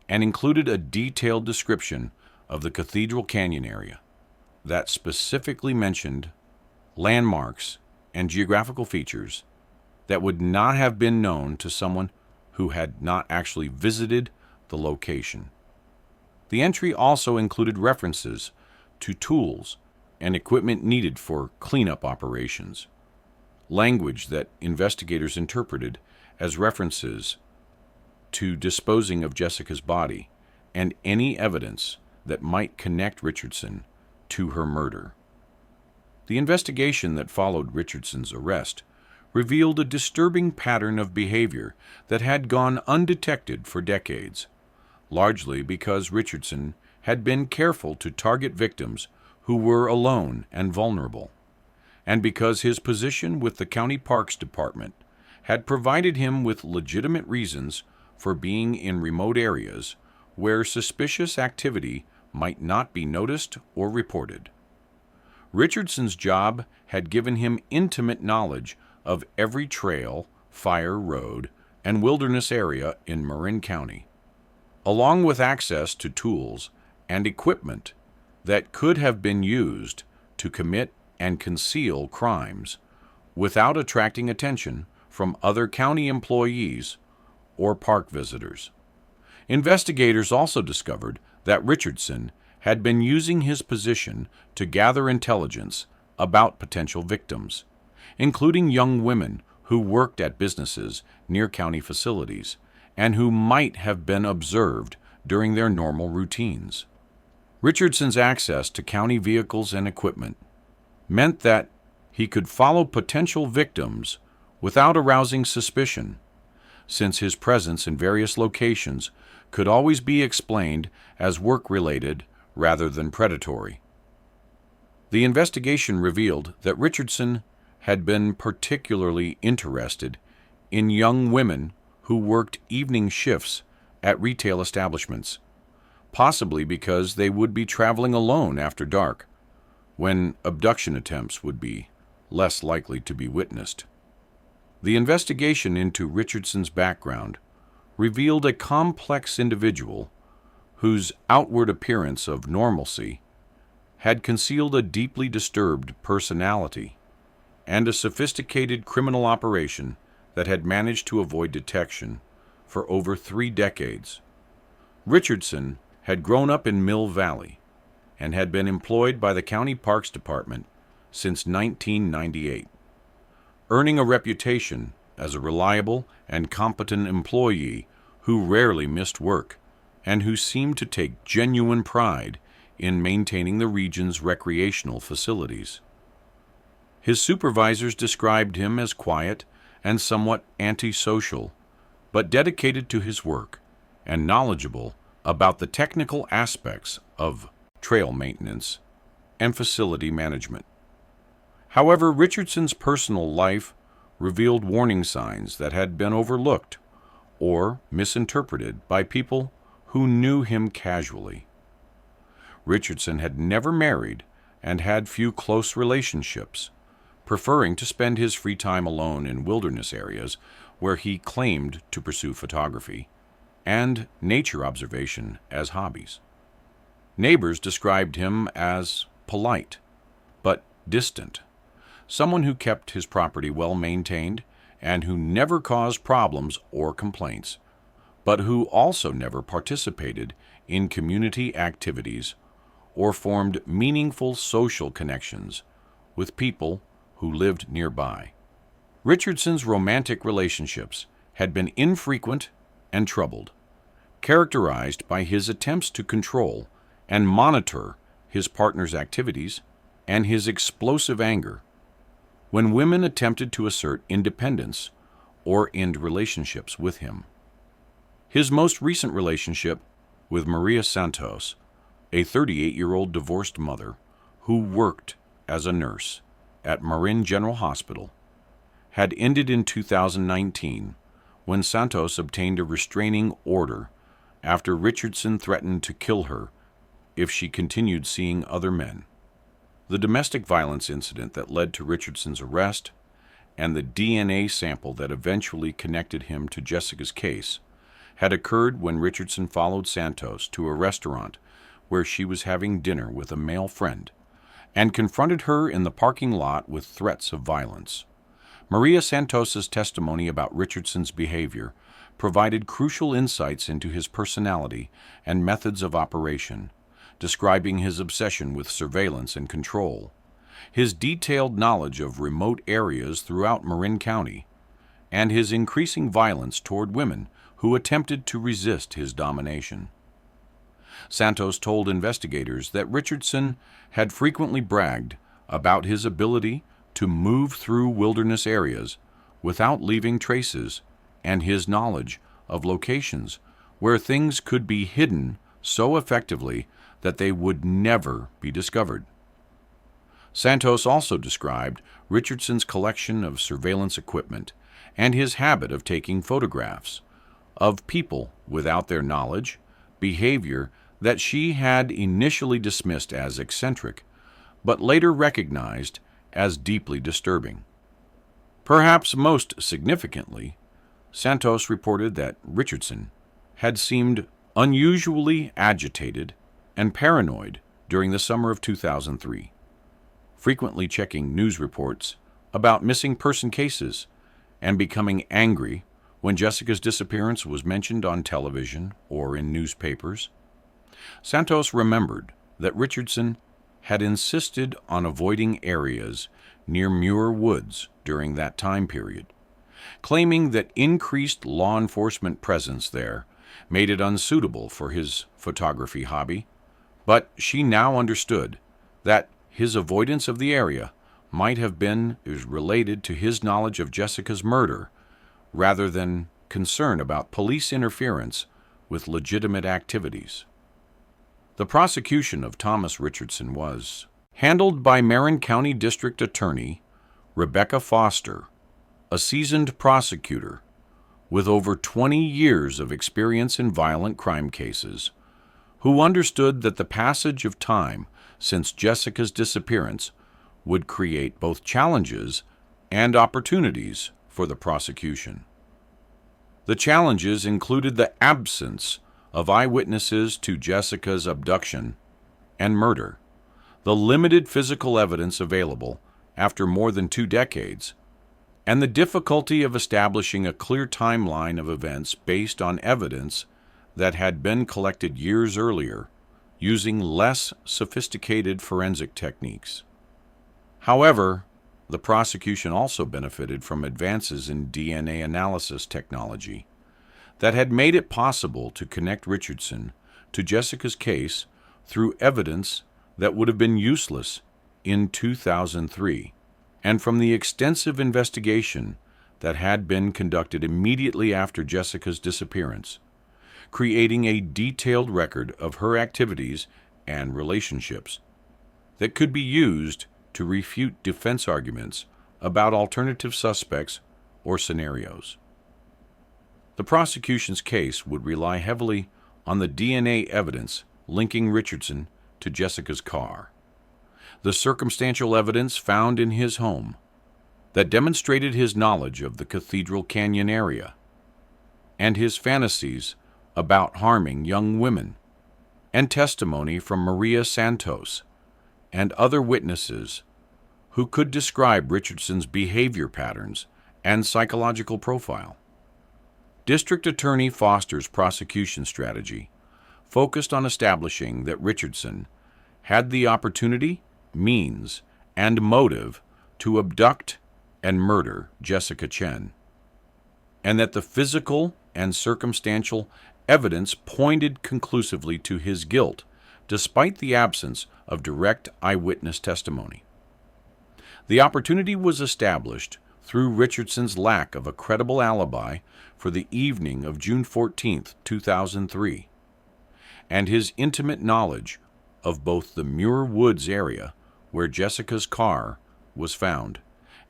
and included a detailed description of the Cathedral Canyon area that specifically mentioned landmarks and geographical features that would not have been known to someone who had not actually visited the location. The entry also included references to tools and equipment needed for cleanup operations, language that investigators interpreted as references to disposing of Jessica's body and any evidence that might connect Richardson to her murder. The investigation that followed Richardson's arrest revealed a disturbing pattern of behavior that had gone undetected for decades, largely because Richardson had been careful to target victims who were alone and vulnerable, and because his position with the County Parks Department had provided him with legitimate reasons for being in remote areas where suspicious activity might not be noticed or reported. Richardson's job had given him intimate knowledge of every trail, fire road, and wilderness area in Marin County, along with access to tools and equipment that could have been used to commit and conceal crimes without attracting attention from other county employees or park visitors. Investigators also discovered that Richardson had been using his position to gather intelligence about potential victims, including young women who worked at businesses near county facilities and who might have been observed during their normal routines. Richardson's access to county vehicles and equipment meant that he could follow potential victims without arousing suspicion, since his presence in various locations could always be explained as work-related rather than predatory. The investigation revealed that Richardson had been particularly interested in young women who worked evening shifts at retail establishments, possibly because they would be traveling alone after dark, when abduction attempts would be less likely to be witnessed. The investigation into Richardson's background revealed a complex individual whose outward appearance of normalcy had concealed a deeply disturbed personality and a sophisticated criminal operation that had managed to avoid detection for over 3 decades. Richardson had grown up in Mill Valley and had been employed by the County Parks Department since 1998, earning a reputation as a reliable and competent employee who rarely missed work and who seemed to take genuine pride in maintaining the region's recreational facilities. His supervisors described him as quiet and somewhat antisocial, but dedicated to his work and knowledgeable about the technical aspects of trail maintenance and facility management. However, Richardson's personal life revealed warning signs that had been overlooked or misinterpreted by people who knew him casually. Richardson had never married and had few close relationships, preferring to spend his free time alone in wilderness areas where he claimed to pursue photography and nature observation as hobbies. Neighbors described him as polite, but distant, someone who kept his property well maintained and who never caused problems or complaints, but who also never participated in community activities or formed meaningful social connections with people who lived nearby. Richardson's romantic relationships had been infrequent and troubled, characterized by his attempts to control and monitor his partner's activities and his explosive anger when women attempted to assert independence or end relationships with him. His most recent relationship with Maria Santos, a 38-year-old divorced mother who worked as a nurse at Marin General Hospital, had ended in 2019 when Santos obtained a restraining order after Richardson threatened to kill her if she continued seeing other men. The domestic violence incident that led to Richardson's arrest and the DNA sample that eventually connected him to Jessica's case had occurred when Richardson followed Santos to a restaurant where she was having dinner with a male friend and confronted her in the parking lot with threats of violence. Maria Santos's testimony about Richardson's behavior provided crucial insights into his personality and methods of operation, describing his obsession with surveillance and control, his detailed knowledge of remote areas throughout Marin County, and his increasing violence toward women who attempted to resist his domination. Santos told investigators that Richardson had frequently bragged about his ability to move through wilderness areas without leaving traces and his knowledge of locations where things could be hidden so effectively that they would never be discovered. Santos also described Richardson's collection of surveillance equipment and his habit of taking photographs of people without their knowledge, behavior that she had initially dismissed as eccentric, but later recognized as deeply disturbing. Perhaps most significantly, Santos reported that Richardson had seemed unusually agitated and paranoid during the summer of 2003, frequently checking news reports about missing person cases and becoming angry when Jessica's disappearance was mentioned on television or in newspapers. Santos remembered that Richardson had insisted on avoiding areas near Muir Woods during that time period, claiming that increased law enforcement presence there made it unsuitable for his photography hobby, but she now understood that his avoidance of the area might have been related to his knowledge of Jessica's murder rather than concern about police interference with legitimate activities. The prosecution of Thomas Richardson was handled by Marin County District Attorney Rebecca Foster, a seasoned prosecutor with over 20 years of experience in violent crime cases, who understood that the passage of time since Jessica's disappearance would create both challenges and opportunities for the prosecution. The challenges included the absence of eyewitnesses to Jessica's abduction and murder, the limited physical evidence available after more than 2 decades, and the difficulty of establishing a clear timeline of events based on evidence that had been collected years earlier using less sophisticated forensic techniques. However, the prosecution also benefited from advances in DNA analysis technology that had made it possible to connect Richardson to Jessica's case through evidence that would have been useless in 2003, and from the extensive investigation that had been conducted immediately after Jessica's disappearance, creating a detailed record of her activities and relationships that could be used to refute defense arguments about alternative suspects or scenarios. The prosecution's case would rely heavily on the DNA evidence linking Richardson to Jessica's car, the circumstantial evidence found in his home that demonstrated his knowledge of the Cathedral Canyon area, and his fantasies about harming young women, and testimony from Maria Santos and other witnesses who could describe Richardson's behavior patterns and psychological profile. District Attorney Foster's prosecution strategy focused on establishing that Richardson had the opportunity, means, and motive to abduct and murder Jessica Chen, and that the physical and circumstantial evidence pointed conclusively to his guilt, despite the absence of direct eyewitness testimony. The opportunity was established through Richardson's lack of a credible alibi for the evening of June 14, 2003, and his intimate knowledge of both the Muir Woods area, where Jessica's car was found,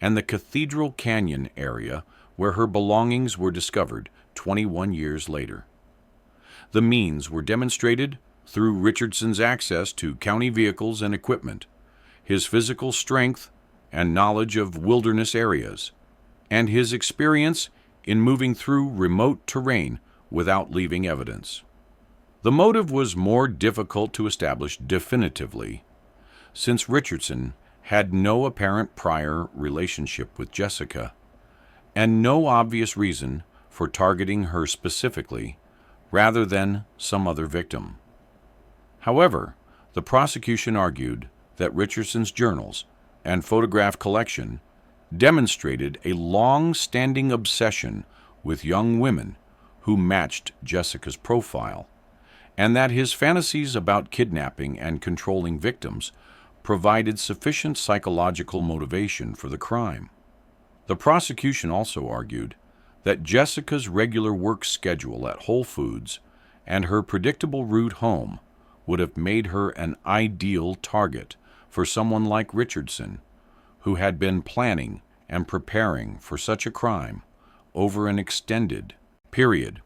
and the Cathedral Canyon area, where her belongings were discovered 21 years later. The means were demonstrated through Richardson's access to county vehicles and equipment, his physical strength and knowledge of wilderness areas, and his experience in moving through remote terrain without leaving evidence. The motive was more difficult to establish definitively, since Richardson had no apparent prior relationship with Jessica, and no obvious reason for targeting her specifically rather than some other victim. However, the prosecution argued that Richardson's journals and photograph collection demonstrated a long-standing obsession with young women who matched Jessica's profile, and that his fantasies about kidnapping and controlling victims provided sufficient psychological motivation for the crime. The prosecution also argued that Jessica's regular work schedule at Whole Foods and her predictable route home would have made her an ideal target for someone like Richardson, who had been planning and preparing for such a crime over an extended period.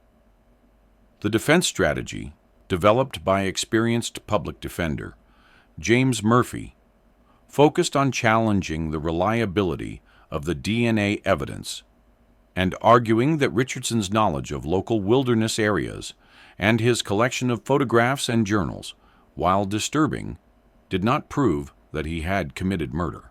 The defense strategy, developed by experienced public defender James Murphy, focused on challenging the reliability of the DNA evidence and arguing that Richardson's knowledge of local wilderness areas and his collection of photographs and journals, while disturbing, did not prove that he had committed murder.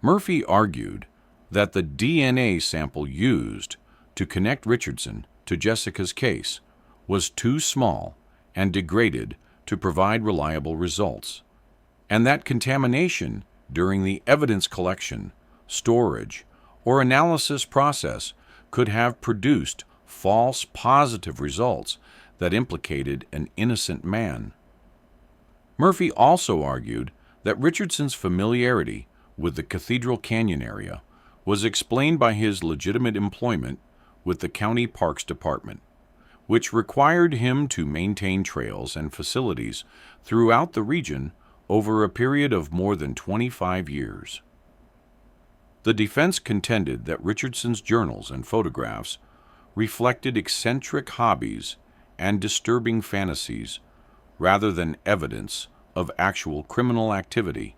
Murphy argued that the DNA sample used to connect Richardson to Jessica's case was too small and degraded to provide reliable results, and that contamination during the evidence collection, storage, or analysis process could have produced false positive results that implicated an innocent man. Murphy also argued that Richardson's familiarity with the Cathedral Canyon area was explained by his legitimate employment with the County Parks Department, which required him to maintain trails and facilities throughout the region over a period of more than 25 years. The defense contended that Richardson's journals and photographs reflected eccentric hobbies and disturbing fantasies rather than evidence of actual criminal activity,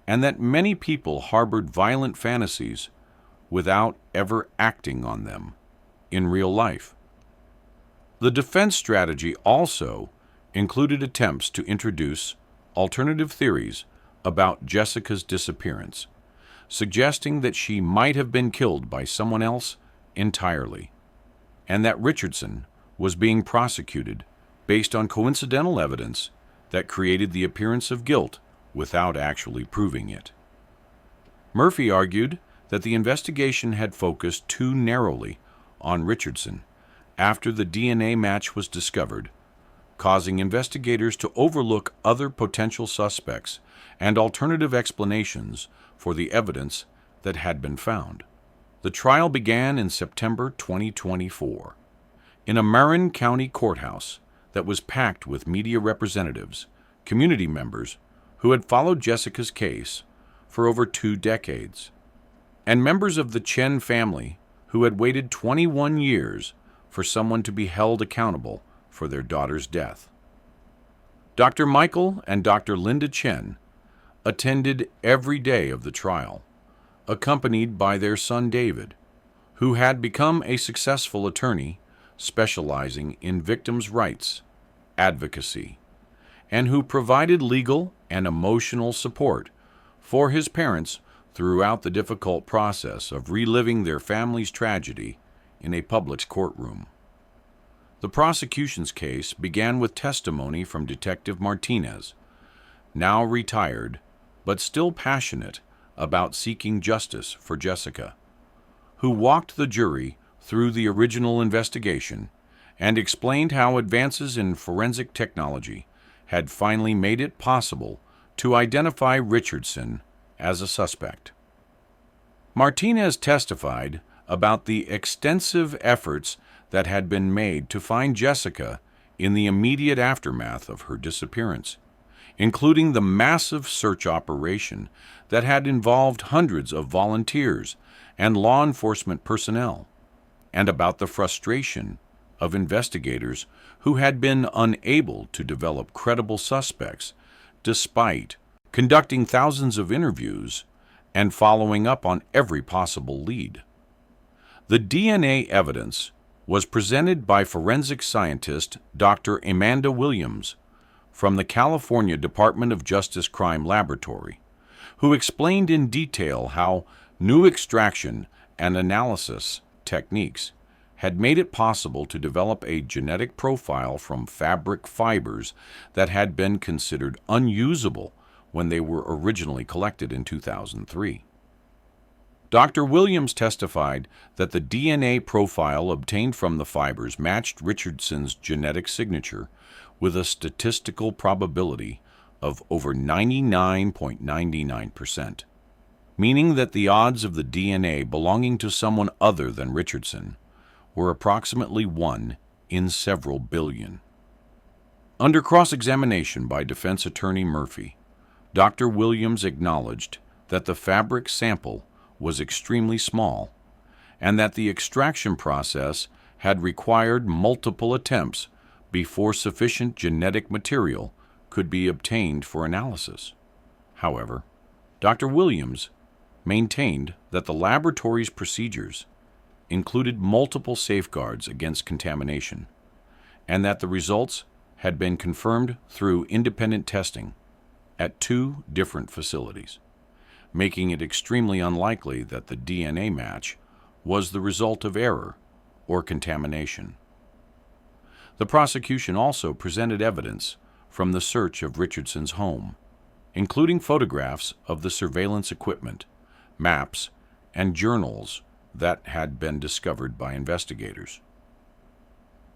and that many people harbored violent fantasies without ever acting on them in real life. The defense strategy also included attempts to introduce alternative theories about Jessica's disappearance, suggesting that she might have been killed by someone else entirely, and that Richardson was being prosecuted based on coincidental evidence that created the appearance of guilt without actually proving it. Murphy argued that the investigation had focused too narrowly on Richardson after the DNA match was discovered, causing investigators to overlook other potential suspects and alternative explanations for the evidence that had been found. The trial began in September 2024 in a Marin County courthouse that was packed with media representatives, community members who had followed Jessica's case for over 2 decades, and members of the Chen family who had waited 21 years for someone to be held accountable for their daughter's death. Dr. Michael and Dr. Linda Chen attended every day of the trial, accompanied by their son David, who had become a successful attorney specializing in victims' rights advocacy, and who provided legal and emotional support for his parents throughout the difficult process of reliving their family's tragedy in a public courtroom. The prosecution's case began with testimony from Detective Martinez, now retired but still passionate about seeking justice for Jessica, who walked the jury through the original investigation and explained how advances in forensic technology had finally made it possible to identify Richardson as a suspect. Martinez testified about the extensive efforts that had been made to find Jessica in the immediate aftermath of her disappearance, including the massive search operation that had involved hundreds of volunteers and law enforcement personnel, and about the frustration of investigators who had been unable to develop credible suspects despite conducting thousands of interviews and following up on every possible lead. The DNA evidence was presented by forensic scientist Dr. Amanda Williams from the California Department of Justice Crime Laboratory, who explained in detail how new extraction and analysis techniques had made it possible to develop a genetic profile from fabric fibers that had been considered unusable when they were originally collected in 2003. Dr. Williams testified that the DNA profile obtained from the fibers matched Richardson's genetic signature with a statistical probability of over 99.99%, meaning that the odds of the DNA belonging to someone other than Richardson were approximately 1 in several billion. Under cross-examination by defense attorney Murphy, Dr. Williams acknowledged that the fabric sample was extremely small and that the extraction process had required multiple attempts before sufficient genetic material could be obtained for analysis. However, Dr. Williams maintained that the laboratory's procedures included multiple safeguards against contamination, and that the results had been confirmed through independent testing at 2 different facilities, making it extremely unlikely that the DNA match was the result of error or contamination. The prosecution also presented evidence from the search of Richardson's home, including photographs of the surveillance equipment, maps, and journals that had been discovered by investigators.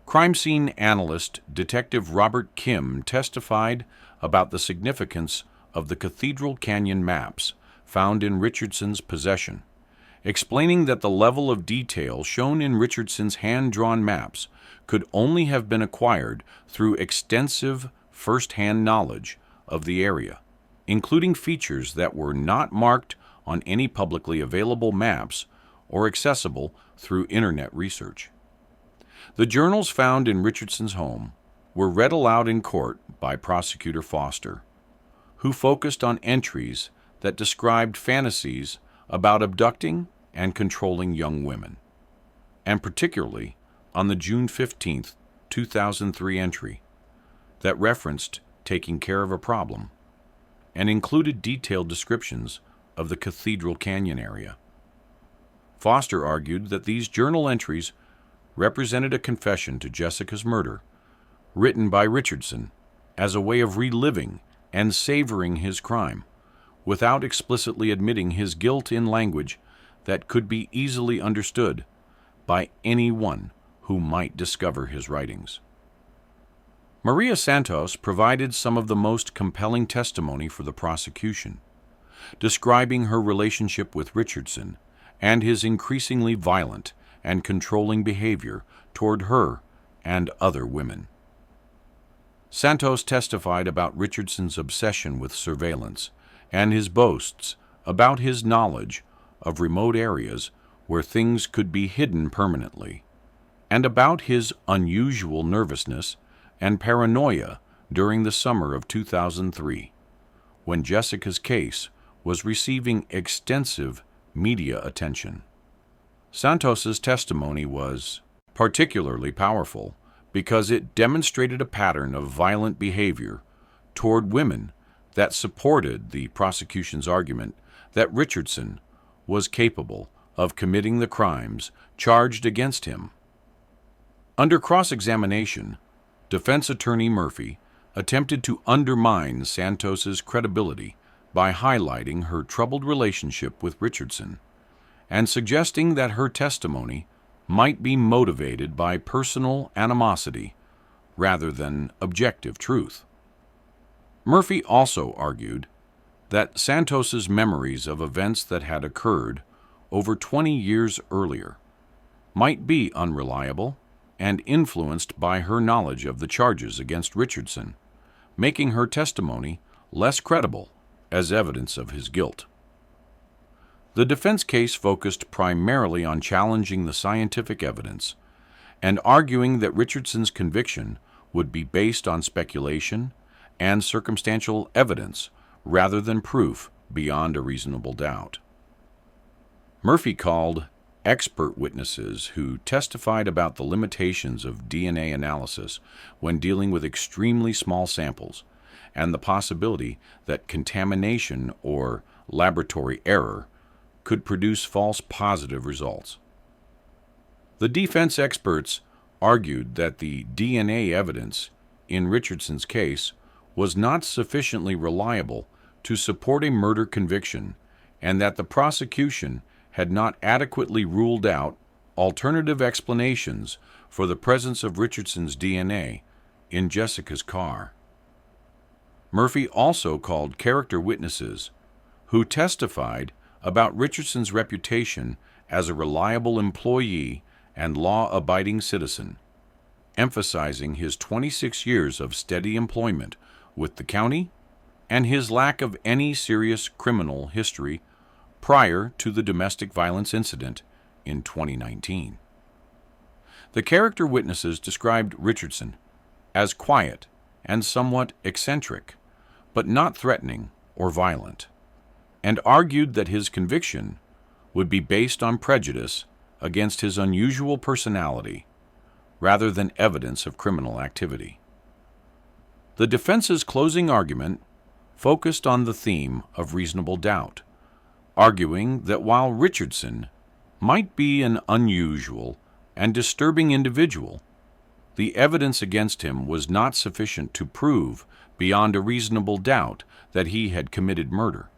Crime scene analyst Detective Robert Kim testified about the significance of the Cathedral Canyon maps found in Richardson's possession, explaining that the level of detail shown in Richardson's hand-drawn maps could only have been acquired through extensive first-hand knowledge of the area, including features that were not marked on any publicly available maps or accessible through internet research. The journals found in Richardson's home were read aloud in court by Prosecutor Foster, who focused on entries that described fantasies about abducting and controlling young women, and particularly on the June 15, 2003 entry that referenced taking care of a problem and included detailed descriptions of the Cathedral Canyon area. Foster argued that these journal entries represented a confession to Jessica's murder, written by Richardson as a way of reliving and savoring his crime, without explicitly admitting his guilt in language that could be easily understood by anyone who might discover his writings. Maria Santos provided some of the most compelling testimony for the prosecution, describing her relationship with Richardson and his increasingly violent and controlling behavior toward her and other women. Santos testified about Richardson's obsession with surveillance and his boasts about his knowledge of remote areas where things could be hidden permanently, and about his unusual nervousness and paranoia during the summer of 2003, when Jessica's case was receiving extensive media attention. Santos's testimony was particularly powerful because it demonstrated a pattern of violent behavior toward women that supported the prosecution's argument that Richardson was capable of committing the crimes charged against him. Under cross-examination, defense attorney Murphy attempted to undermine Santos's credibility by highlighting her troubled relationship with Richardson and suggesting that her testimony might be motivated by personal animosity rather than objective truth. Murphy also argued that Santos's memories of events that had occurred over 20 years earlier might be unreliable and influenced by her knowledge of the charges against Richardson, making her testimony less credible as evidence of his guilt. The defense case focused primarily on challenging the scientific evidence and arguing that Richardson's conviction would be based on speculation and circumstantial evidence rather than proof beyond a reasonable doubt. Murphy called expert witnesses who testified about the limitations of DNA analysis when dealing with extremely small samples and the possibility that contamination or laboratory error could produce false positive results. The defense experts argued that the DNA evidence in Richardson's case was not sufficiently reliable to support a murder conviction and that the prosecution had not adequately ruled out alternative explanations for the presence of Richardson's DNA in Jessica's car. Murphy also called character witnesses who testified about Richardson's reputation as a reliable employee and law-abiding citizen, emphasizing his 26 years of steady employment with the county and his lack of any serious criminal history prior to the domestic violence incident in 2019. The character witnesses described Richardson as quiet and somewhat eccentric, but not threatening or violent, and argued that his conviction would be based on prejudice against his unusual personality rather than evidence of criminal activity. The defense's closing argument focused on the theme of reasonable doubt, arguing that while Richardson might be an unusual and disturbing individual, the evidence against him was not sufficient to prove beyond a reasonable doubt that he had committed murder.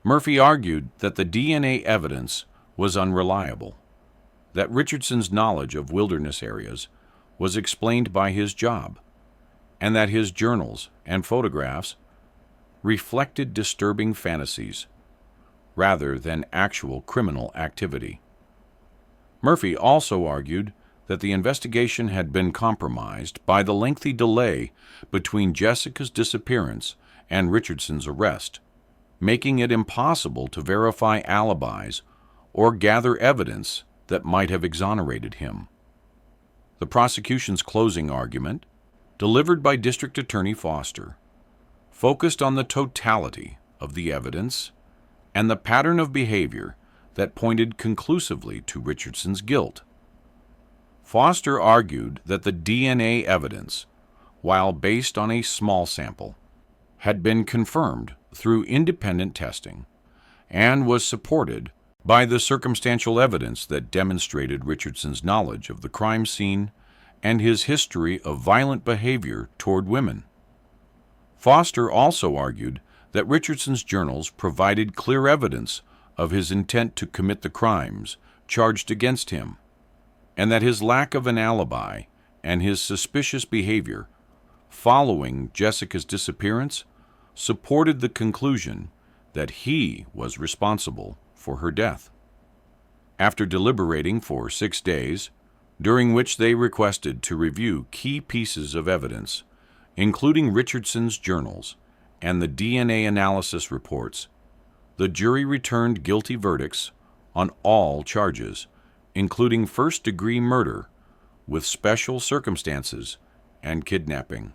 Murphy argued that the DNA evidence was unreliable, that Richardson's knowledge of wilderness areas was explained by his job, and that his journals and photographs reflected disturbing fantasies rather than actual criminal activity. Murphy also argued that the investigation had been compromised by the lengthy delay between Jessica's disappearance and Richardson's arrest, making it impossible to verify alibis or gather evidence that might have exonerated him. The prosecution's closing argument, delivered by District Attorney Foster, focused on the totality of the evidence and the pattern of behavior that pointed conclusively to Richardson's guilt. Foster argued that the DNA evidence, while based on a small sample, had been confirmed through independent testing and was supported by the circumstantial evidence that demonstrated Richardson's knowledge of the crime scene and his history of violent behavior toward women. Foster also argued that Richardson's journals provided clear evidence of his intent to commit the crimes charged against him, and that his lack of an alibi and his suspicious behavior following Jessica's disappearance supported the conclusion that he was responsible for her death. After deliberating for 6 days, during which they requested to review key pieces of evidence, including Richardson's journals and the DNA analysis reports, the jury returned guilty verdicts on all charges, including first-degree murder with special circumstances and kidnapping.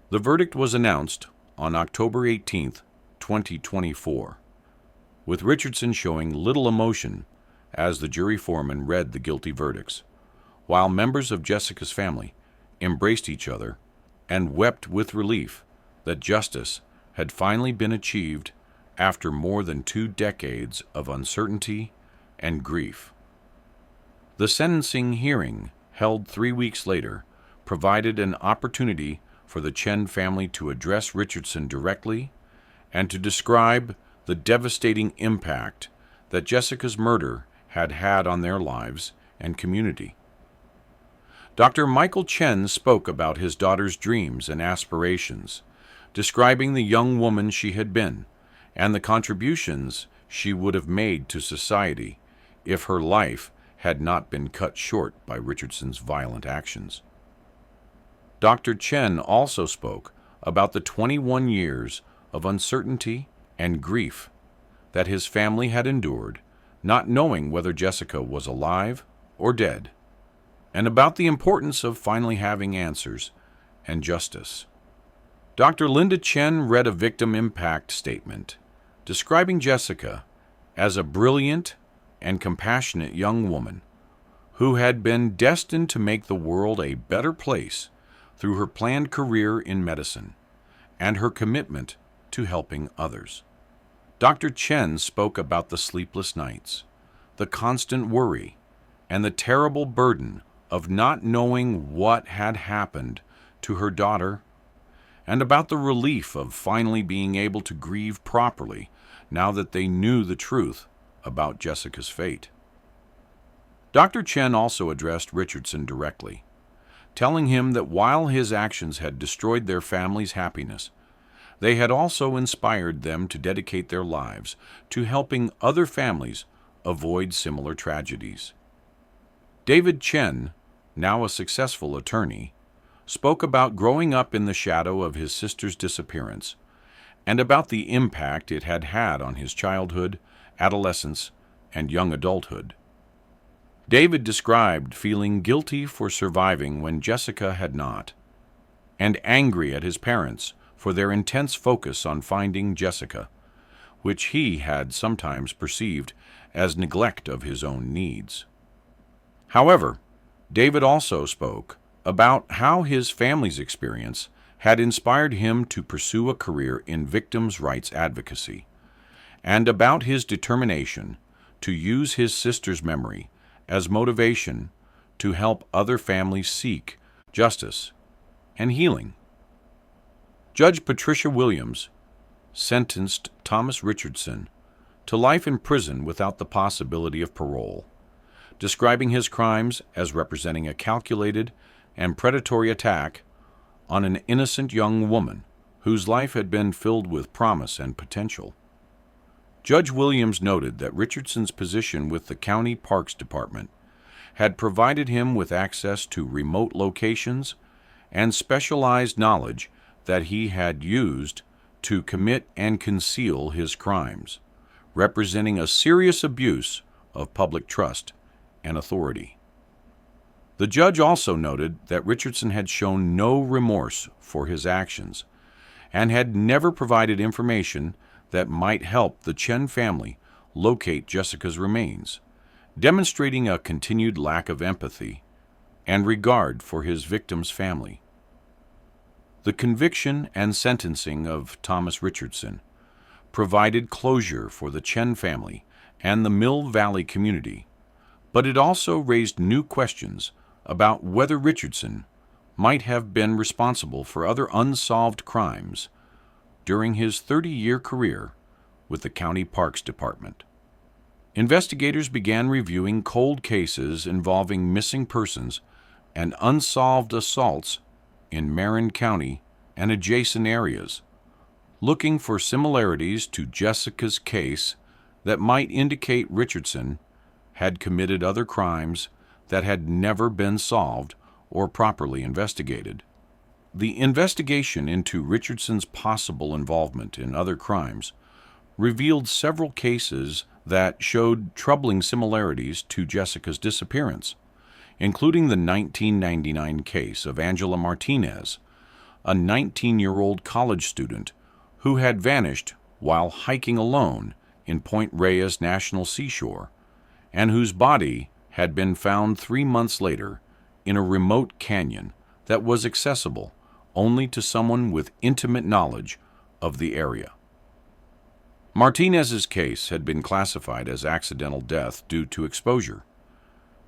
The verdict was announced on October 18, 2024, with Richardson showing little emotion as the jury foreman read the guilty verdicts, while members of Jessica's family embraced each other and wept with relief that justice had finally been achieved after more than 2 decades of uncertainty and grief. The sentencing hearing, held 3 weeks later, provided an opportunity for the Chen family to address Richardson directly and to describe the devastating impact that Jessica's murder had had on their lives and community. Dr. Michael Chen spoke about his daughter's dreams and aspirations, describing the young woman she had been and the contributions she would have made to society if her life had not been cut short by Richardson's violent actions. Dr. Chen also spoke about the 21 years of uncertainty and grief that his family had endured, not knowing whether Jessica was alive or dead, and about the importance of finally having answers and justice. Dr. Linda Chen read a victim impact statement describing Jessica as a brilliant and compassionate young woman who had been destined to make the world a better place through her planned career in medicine and her commitment to helping others. Dr. Chen spoke about the sleepless nights, the constant worry, and the terrible burden of not knowing what had happened to her daughter, and about the relief of finally being able to grieve properly now that they knew the truth about Jessica's fate. Dr. Chen also addressed Richardson directly, telling him that while his actions had destroyed their family's happiness, they had also inspired them to dedicate their lives to helping other families avoid similar tragedies. David Chen, now a successful attorney, spoke about growing up in the shadow of his sister's disappearance and about the impact it had had on his childhood, adolescence, and young adulthood. David described feeling guilty for surviving when Jessica had not, and angry at his parents for their intense focus on finding Jessica, which he had sometimes perceived as neglect of his own needs. However, David also spoke about how his family's experience had inspired him to pursue a career in victims' rights advocacy, and about his determination to use his sister's memory as motivation to help other families seek justice and healing. Judge Patricia Williams sentenced Thomas Richardson to life in prison without the possibility of parole, describing his crimes as representing a calculated and predatory attack on an innocent young woman whose life had been filled with promise and potential. Judge Williams noted that Richardson's position with the County Parks Department had provided him with access to remote locations and specialized knowledge that he had used to commit and conceal his crimes, representing a serious abuse of public trust and authority. The judge also noted that Richardson had shown no remorse for his actions and had never provided information that might help the Chen family locate Jessica's remains, demonstrating a continued lack of empathy and regard for his victim's family. The conviction and sentencing of Thomas Richardson provided closure for the Chen family and the Mill Valley community, but it also raised new questions about whether Richardson might have been responsible for other unsolved crimes during his 30-year career with the County Parks Department. Investigators began reviewing cold cases involving missing persons and unsolved assaults in Marin County and adjacent areas, looking for similarities to Jessica's case that might indicate Richardson had committed other crimes that had never been solved or properly investigated. The investigation into Richardson's possible involvement in other crimes revealed several cases that showed troubling similarities to Jessica's disappearance, including the 1999 case of Angela Martinez, a 19-year-old college student who had vanished while hiking alone in Point Reyes National Seashore, and whose body had been found 3 months later in a remote canyon that was accessible only to someone with intimate knowledge of the area. Martinez's case had been classified as accidental death due to exposure,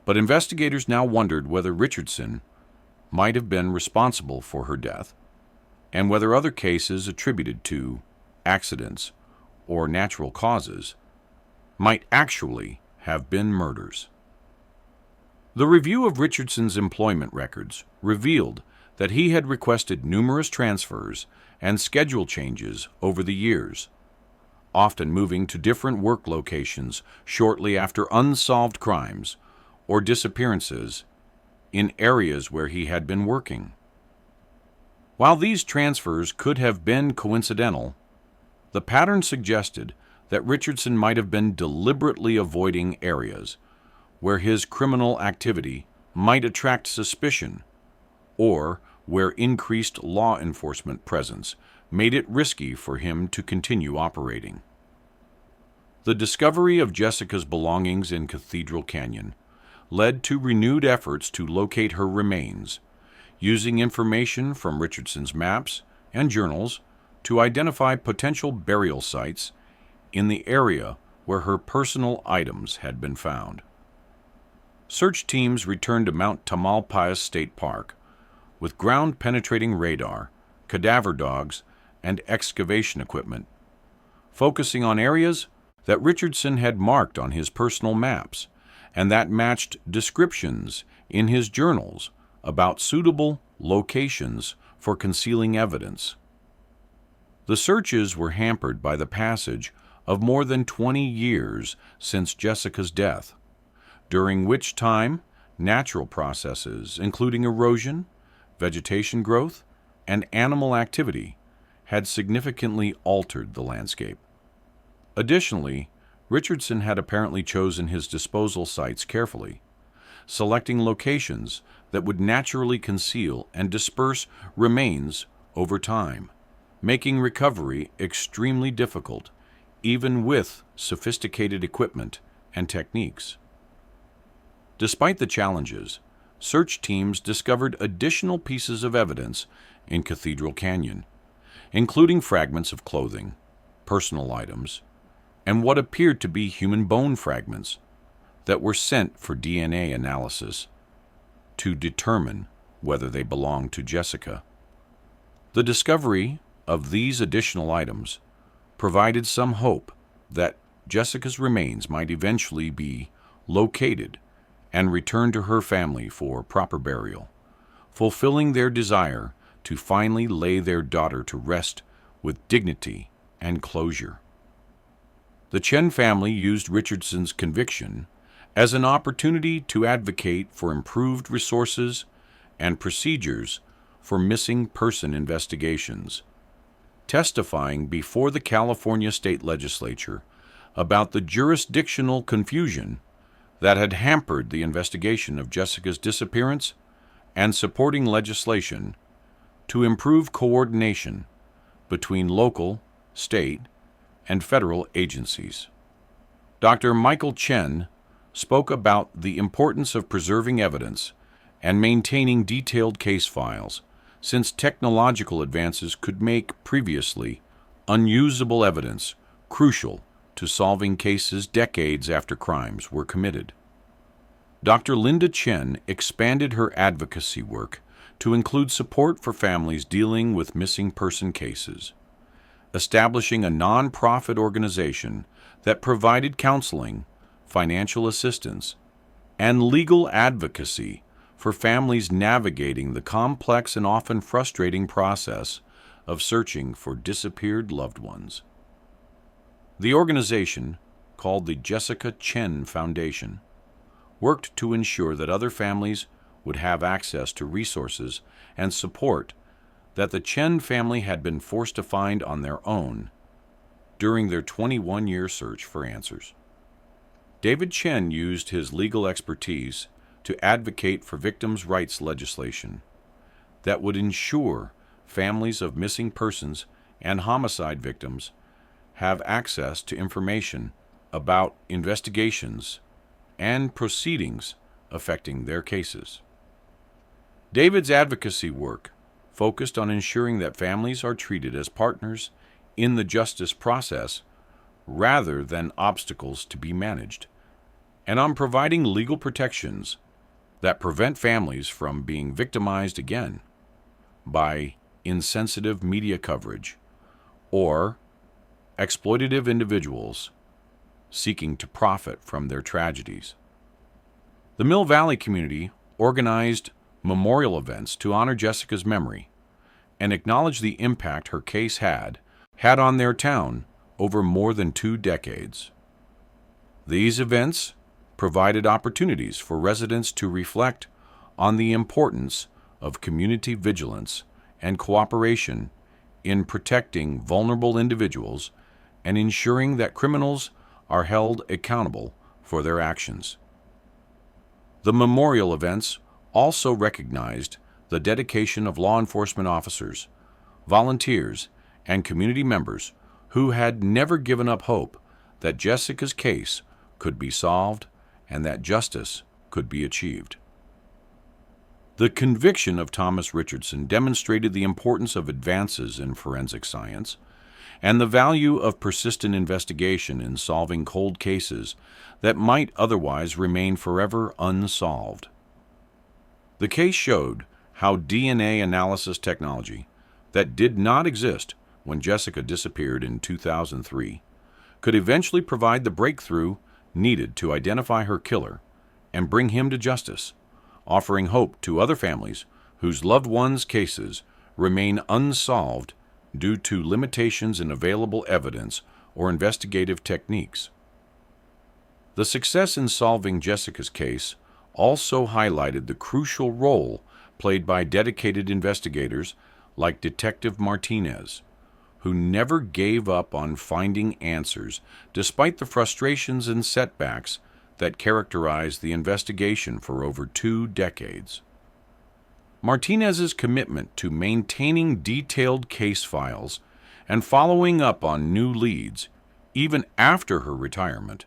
but investigators now wondered whether Richardson might have been responsible for her death, and whether other cases attributed to accidents or natural causes might actually have been murders. The review of Richardson's employment records revealed that he had requested numerous transfers and schedule changes over the years, often moving to different work locations shortly after unsolved crimes or disappearances in areas where he had been working. While these transfers could have been coincidental, the pattern suggested that Richardson might have been deliberately avoiding areas where his criminal activity might attract suspicion or where increased law enforcement presence made it risky for him to continue operating. The discovery of Jessica's belongings in Cathedral Canyon led to renewed efforts to locate her remains, using information from Richardson's maps and journals to identify potential burial sites in the area where her personal items had been found. Search teams returned to Mount Tamalpais State Park with ground-penetrating radar, cadaver dogs, and excavation equipment, focusing on areas that Richardson had marked on his personal maps and that matched descriptions in his journals about suitable locations for concealing evidence. The searches were hampered by the passage of more than 20 years since Jessica's death, during which time natural processes, including erosion, vegetation growth, and animal activity, had significantly altered the landscape. Additionally, Richardson had apparently chosen his disposal sites carefully, selecting locations that would naturally conceal and disperse remains over time, making recovery extremely difficult, even with sophisticated equipment and techniques. Despite the challenges, search teams discovered additional pieces of evidence in Cathedral Canyon, including fragments of clothing, personal items, and what appeared to be human bone fragments that were sent for DNA analysis to determine whether they belonged to Jessica. The discovery of these additional items provided some hope that Jessica's remains might eventually be located and returned to her family for proper burial, fulfilling their desire to finally lay their daughter to rest with dignity and closure. The Chen family used Richardson's conviction as an opportunity to advocate for improved resources and procedures for missing person investigations, testifying before the California State Legislature about the jurisdictional confusion that had hampered the investigation of Jessica's disappearance and supporting legislation to improve coordination between local, state, and federal agencies. Dr. Michael Chen spoke about the importance of preserving evidence and maintaining detailed case files, since technological advances could make previously unusable evidence crucial to solving cases decades after crimes were committed. Dr. Linda Chen expanded her advocacy work to include support for families dealing with missing person cases, establishing a nonprofit organization that provided counseling, financial assistance, and legal advocacy for families navigating the complex and often frustrating process of searching for disappeared loved ones. The organization, called the Jessica Chen Foundation, worked to ensure that other families would have access to resources and support that the Chen family had been forced to find on their own during their 21-year search for answers. David Chen used his legal expertise to advocate for victims' rights legislation that would ensure families of missing persons and homicide victims have access to information about investigations and proceedings affecting their cases. David's advocacy work focused on ensuring that families are treated as partners in the justice process rather than obstacles to be managed, and on providing legal protections that prevent families from being victimized again by insensitive media coverage or exploitative individuals seeking to profit from their tragedies. The Mill Valley community organized memorial events to honor Jessica's memory and acknowledge the impact her case had on their town over more than 2 decades. These events provided opportunities for residents to reflect on the importance of community vigilance and cooperation in protecting vulnerable individuals and ensuring that criminals are held accountable for their actions. The memorial events also recognized the dedication of law enforcement officers, volunteers, and community members who had never given up hope that Jessica's case could be solved and that justice could be achieved. The conviction of Thomas Richardson demonstrated the importance of advances in forensic science and the value of persistent investigation in solving cold cases that might otherwise remain forever unsolved. The case showed how DNA analysis technology that did not exist when Jessica disappeared in 2003 could eventually provide the breakthrough needed to identify her killer and bring him to justice, offering hope to other families whose loved ones' cases remain unsolved due to limitations in available evidence or investigative techniques. The success in solving Jessica's case also highlighted the crucial role played by dedicated investigators like Detective Martinez, who never gave up on finding answers despite the frustrations and setbacks that characterized the investigation for over 2 decades. Martinez's commitment to maintaining detailed case files and following up on new leads, even after her retirement,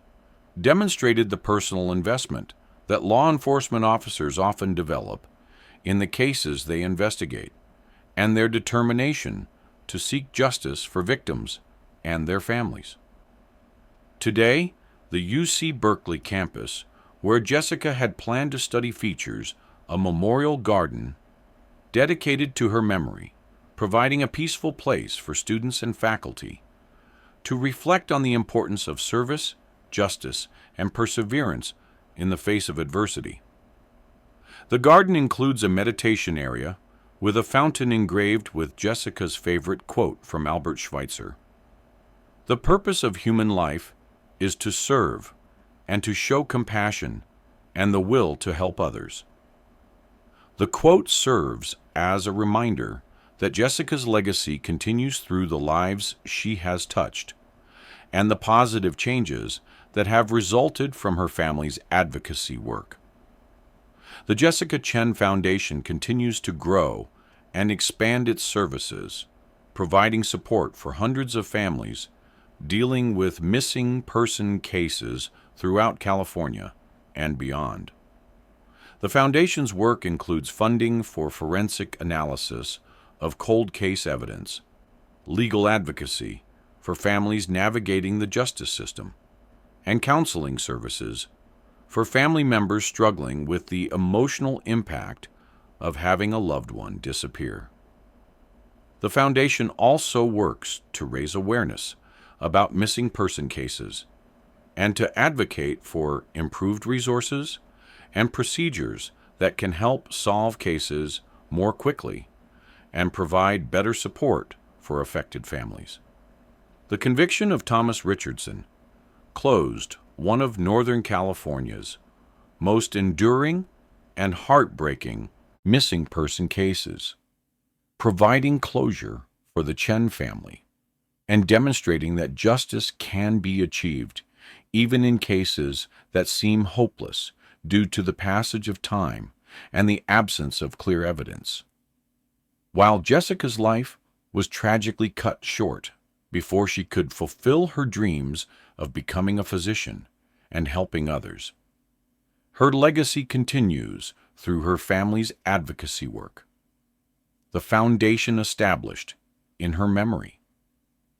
demonstrated the personal investment that law enforcement officers often develop in the cases they investigate, and their determination to seek justice for victims and their families. Today, the UC Berkeley campus, where Jessica had planned to study, features a memorial garden dedicated to her memory, providing a peaceful place for students and faculty to reflect on the importance of service, justice, and perseverance in the face of adversity. The garden includes a meditation area with a fountain engraved with Jessica's favorite quote from Albert Schweitzer: "The purpose of human life is to serve and to show compassion and the will to help others." The quote serves as a reminder that Jessica's legacy continues through the lives she has touched and the positive changes that have resulted from her family's advocacy work. The Jessica Chen Foundation continues to grow and expand its services, providing support for hundreds of families dealing with missing person cases throughout California and beyond. The Foundation's work includes funding for forensic analysis of cold case evidence, legal advocacy for families navigating the justice system, and counseling services for family members struggling with the emotional impact of having a loved one disappear. The Foundation also works to raise awareness about missing person cases and to advocate for improved resources and procedures that can help solve cases more quickly and provide better support for affected families. The conviction of Thomas Richardson closed one of Northern California's most enduring and heartbreaking missing person cases, providing closure for the Chen family and demonstrating that justice can be achieved even in cases that seem hopeless due to the passage of time and the absence of clear evidence. While Jessica's life was tragically cut short before she could fulfill her dreams of becoming a physician and helping others, her legacy continues through her family's advocacy work, the foundation established in her memory,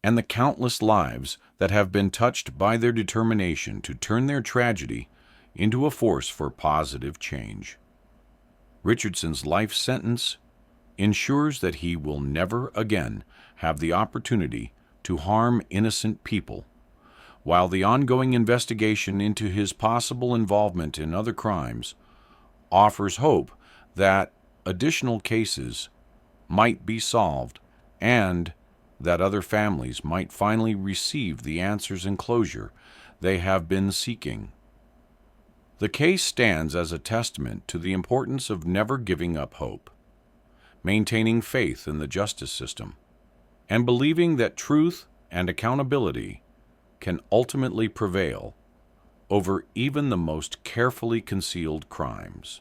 and the countless lives that have been touched by their determination to turn their tragedy into a force for positive change. Richardson's life sentence ensures that he will never again have the opportunity to harm innocent people, while the ongoing investigation into his possible involvement in other crimes offers hope that additional cases might be solved and that other families might finally receive the answers and closure they have been seeking. The case stands as a testament to the importance of never giving up hope, maintaining faith in the justice system, and believing that truth and accountability can ultimately prevail over even the most carefully concealed crimes.